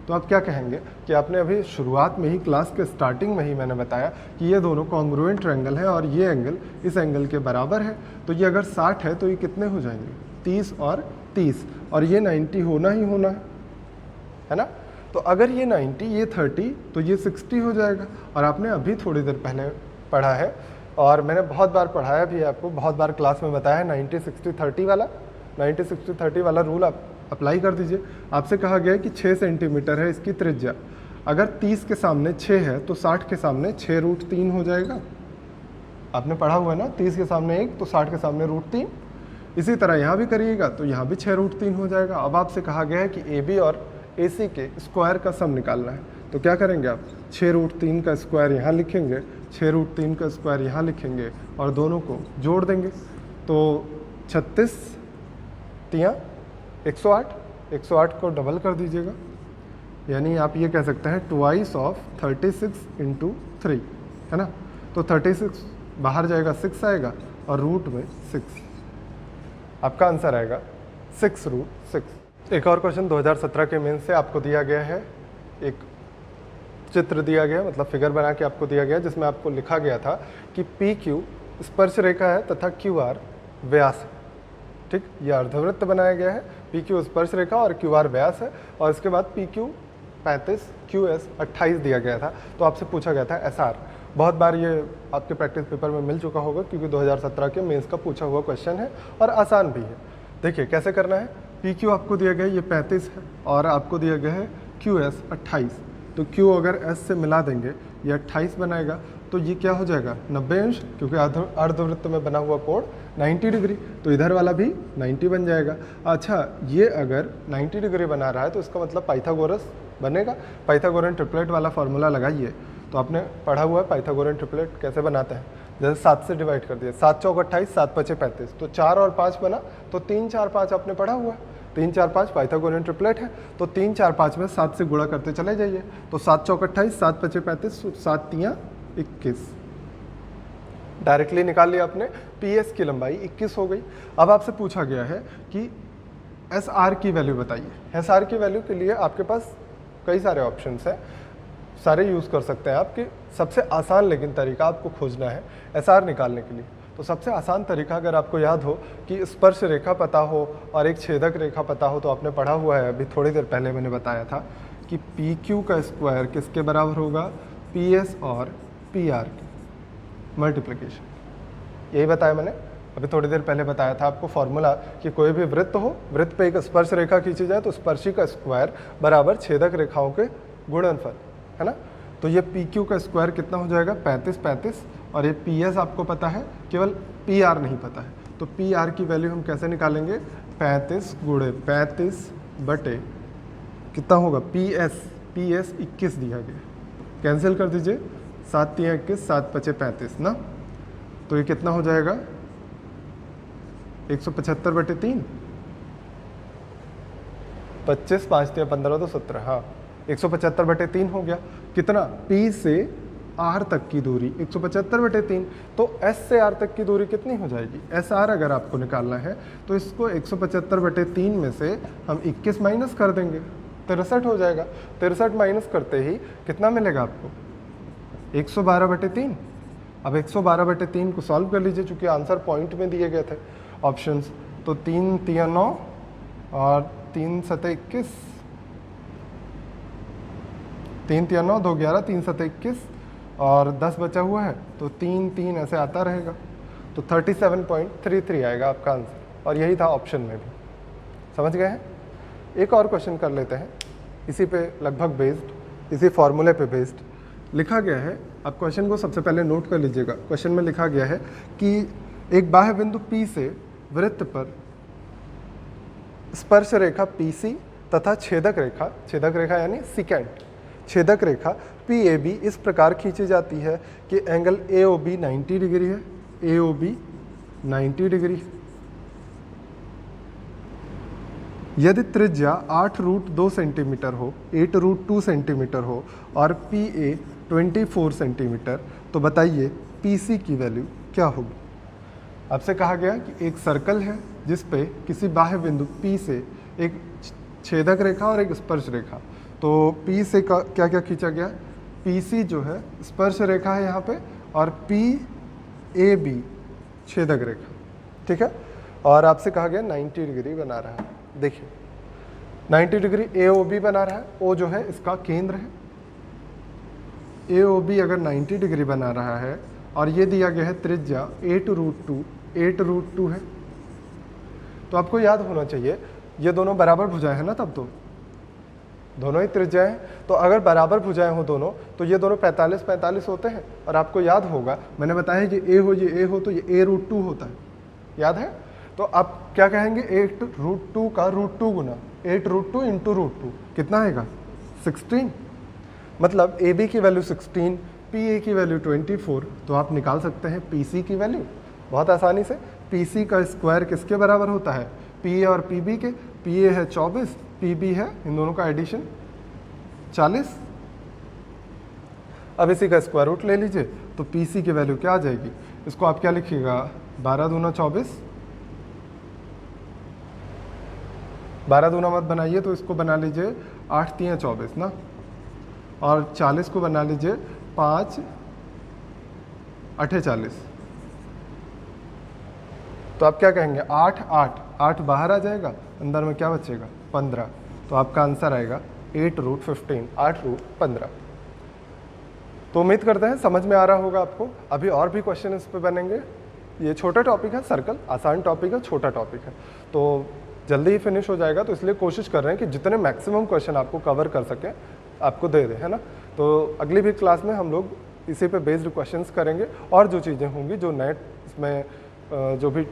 तो आप क्या कहेंगे कि आपने अभी शुरुआत में ही, क्लास के स्टार्टिंग में ही मैंने बताया कि ये दोनों कॉन्ग्रुएंट एंगल है और ये एंगल इस एंगल के बराबर है। तो ये अगर 60 है तो ये कितने हो जाएंगे, 30 और 30, और ये 90 होना ही होना है ना। तो अगर ये 90, ये 30, तो ये 60 हो जाएगा। और आपने अभी थोड़ी देर पहले पढ़ा है, और मैंने बहुत बार पढ़ाया भी है आपको, बहुत बार क्लास में बताया है 90-60-30 वाला, 90-60-30 वाला रूल आप अप्लाई कर दीजिए। आपसे कहा गया है कि 6 सेंटीमीटर है इसकी त्रिज्या, अगर 30 के सामने 6 है तो 60 के सामने 6√3 हो जाएगा। आपने पढ़ा हुआ है ना, 30 के सामने 1 तो 60 के सामने √3। इसी तरह यहाँ भी करिएगा तो यहाँ भी 6√3 हो जाएगा। अब आपसे कहा गया है कि AB और AC के स्क्वायर का सम निकालना है, तो क्या करेंगे आप 6√3 का स्क्वायर यहाँ लिखेंगे, 6√3 का स्क्वायर यहाँ लिखेंगे और दोनों को जोड़ देंगे। तो 36 तियाँ 108, 108 को डबल कर दीजिएगा, यानी आप ये कह सकते हैं ट्वाइस ऑफ 36 × 3, है ना। तो 36 बाहर जाएगा 6 आएगा और रूट में 6, आपका आंसर आएगा 6√6। एक और क्वेश्चन 2017 के मेंस से आपको दिया गया है, एक चित्र दिया गया, मतलब फिगर बना के आपको दिया गया, जिसमें आपको लिखा गया था कि PQ स्पर्श रेखा है तथा QR व्यास है। ठीक, ये अर्धवृत्त बनाया गया है, PQ स्पर्श रेखा और QR व्यास है, और इसके बाद PQ 35, QS 28 दिया गया था। तो आपसे पूछा गया था SR। बहुत बार ये आपके प्रैक्टिस पेपर में मिल चुका होगा, क्योंकि 2017 के मेंस का पूछा हुआ क्वेश्चन है और आसान भी है। देखिए कैसे करना है। PQ आपको दिया गया है, ये 35 है, और आपको दिया गया है QS 28। तो Q अगर S से मिला देंगे ये 28 बनाएगा, तो ये क्या हो जाएगा 90 अंश, क्योंकि अर्धवृत्त में बना हुआ कोण 90 डिग्री, तो इधर वाला भी 90 बन जाएगा। अच्छा, ये अगर 90 डिग्री बना रहा है तो इसका मतलब पाइथागोरस बनेगा। पाइथागोरन ट्रिपलेट वाला फॉर्मूला लगाइए, तो आपने पढ़ा हुआ है पाइथागोरन ट्रिपलेट कैसे बनाते हैं। जैसे 7 से डिवाइड कर दिया, 7 चौक 28, 7 पचे 35, तो 4 और 5 बना, तो 3 4 5 आपने पढ़ा हुआ है। 3 4 5 पाइथागोरन ट्रिपलेट है, तो 3 4 5 में 7 से गुणा करते चले जाइए। तो 7 चौक 28, 7 पचे 35, 7 तियाँ 21, डायरेक्टली निकाल लिया आपने। PS की लंबाई 21 हो गई। अब आपसे पूछा गया है कि SR की वैल्यू बताइए। SR की वैल्यू के लिए आपके पास कई सारे ऑप्शंस हैं, सारे यूज़ कर सकते हैं आपके। सबसे आसान लेकिन तरीका आपको खोजना है SR निकालने के लिए। तो सबसे आसान तरीका, अगर आपको याद हो कि स्पर्श रेखा पता हो और एक छेदक रेखा पता हो, तो आपने पढ़ा हुआ है, अभी थोड़ी देर पहले मैंने बताया था कि PQ का स्क्वायर किसके बराबर होगा, PS और PR की मल्टीप्लिकेशन। यही बताया मैंने, अभी थोड़ी देर पहले बताया था आपको फॉर्मूला कि कोई भी वृत्त हो, वृत्त पे एक स्पर्श रेखा खींची जाए तो स्पर्शी का स्क्वायर बराबर छेदक रेखाओं के गुणनफल, है ना। तो ये PQ का स्क्वायर कितना हो जाएगा 35 35, और ये PS आपको पता है, केवल PR नहीं पता है। तो PR की वैल्यू हम कैसे निकालेंगे, 35 × 35 बटे कितना होगा PS 21 दिया गया, कैंसिल कर दीजिए, 7 तियाँ 21, 7 पचे 35 ना। तो ये कितना हो जाएगा 175/3, 25 5 तियाँ 15 तो 17, हाँ 175/3 हो गया। कितना, P से R तक की दूरी 175/3, तो S से R तक की दूरी कितनी हो जाएगी, SR अगर आपको निकालना है तो इसको 175/3 में से हम 21 माइनस कर देंगे, 63 हो जाएगा। 63 माइनस करते ही कितना मिलेगा आपको, 112/3। अब 112/3 को सॉल्व कर लीजिए, चूँकि आंसर पॉइंट में दिए गए थे ऑप्शंस। तो 3 तियाँ 9 और 3 सते 21, 3 तियाँ 9, 2 11, 3 सते 21 और 10 बचा हुआ है, तो 3 3 ऐसे आता रहेगा, तो 37.33 आएगा आपका आंसर, और यही था ऑप्शन में भी। समझ गए हैं। एक और क्वेश्चन कर लेते हैं, इसी पे लगभग बेस्ड, इसी फॉर्मूले पे बेस्ड लिखा गया है। आप क्वेश्चन को सबसे पहले नोट कर लीजिएगा। क्वेश्चन में लिखा गया है कि एक बाह्य बिंदु P से वृत्त पर स्पर्श रेखा PC तथा छेदक रेखा यानी सिकेंट छेदक रेखा PAB इस प्रकार खींची जाती है कि एंगल AOB 90 डिग्री है, AOB 90 डिग्री। यदि त्रिज्या 8√2 सेंटीमीटर हो, 8√2 सेंटीमीटर हो और PA 24 सेंटीमीटर, तो बताइए PC की वैल्यू क्या होगी। आपसे कहा गया कि एक सर्कल है जिस पे किसी बाह्य बिंदु P से एक छेदक रेखा और एक स्पर्श रेखा, तो P से क्या क्या खींचा गया, PC जो है स्पर्श रेखा है यहाँ पे, और PAB छेदक रेखा, ठीक है। और आपसे कहा गया 90 डिग्री बना रहा है। देखिए 90 डिग्री AOB बना रहा है, O जो है इसका केंद्र है। AOB अगर 90 डिग्री बना रहा है और ये दिया गया है त्रिज्या 8√2 है, तो आपको याद होना चाहिए ये दोनों बराबर भुजाएं हैं ना, तब तो दोनों ही त्रिज्याएं हैं, तो अगर बराबर भुजाएं हो दोनों, तो ये दोनों 45 45 होते हैं। और आपको याद होगा मैंने बताया ये A हो ये A हो तो ये A√2 होता है, याद है। तो आप क्या कहेंगे, 8√2 का √2 गुना 8√2 × √2 कितना आएगा 16। मतलब ए बी की वैल्यू 16, पी ए की वैल्यू 24, तो आप निकाल सकते हैं पी सी की वैल्यू बहुत आसानी से। पी सी का स्क्वायर किसके बराबर होता है? पी ए और पी बी के। पी ए है 24, पी बी है, इन दोनों का एडिशन 40। अब इसी का स्क्वायर रूट ले लीजिए, तो पी सी की वैल्यू क्या आ जाएगी? इसको आप क्या लिखिएगा? 12 दूना 24, 12 दूना मत बनाइए तो इसको बना लीजिए 8 3 24 ना, और 40 को बना लीजिए 5 8 40। तो आप क्या कहेंगे? 8 8 8 बाहर आ जाएगा, अंदर में क्या बचेगा? 15। तो आपका आंसर आएगा 8 रूट 15, 8 रूट 15। तो उम्मीद करते हैं समझ में आ रहा होगा आपको। अभी और भी क्वेश्चन इस पे बनेंगे। ये छोटा टॉपिक है, सर्कल आसान टॉपिक है, छोटा टॉपिक है, तो जल्दी ही फिनिश हो जाएगा। तो इसलिए कोशिश कर रहे हैं कि जितने मैक्सिमम क्वेश्चन आपको कवर कर सकें आपको दे दें, है ना। तो अगली भी क्लास में हम लोग इसी पे बेस्ड क्वेश्चंस करेंगे, और जो चीज़ें होंगी, जो नए इसमें जो भी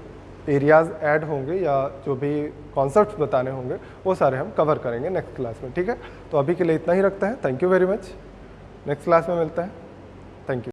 एरियाज़ ऐड होंगे या जो भी कॉन्सेप्ट्स बताने होंगे वो सारे हम कवर करेंगे नेक्स्ट क्लास में, ठीक है। तो अभी के लिए इतना ही रखते हैं। Thank you very much. Next class में मिलते हैं। Thank you.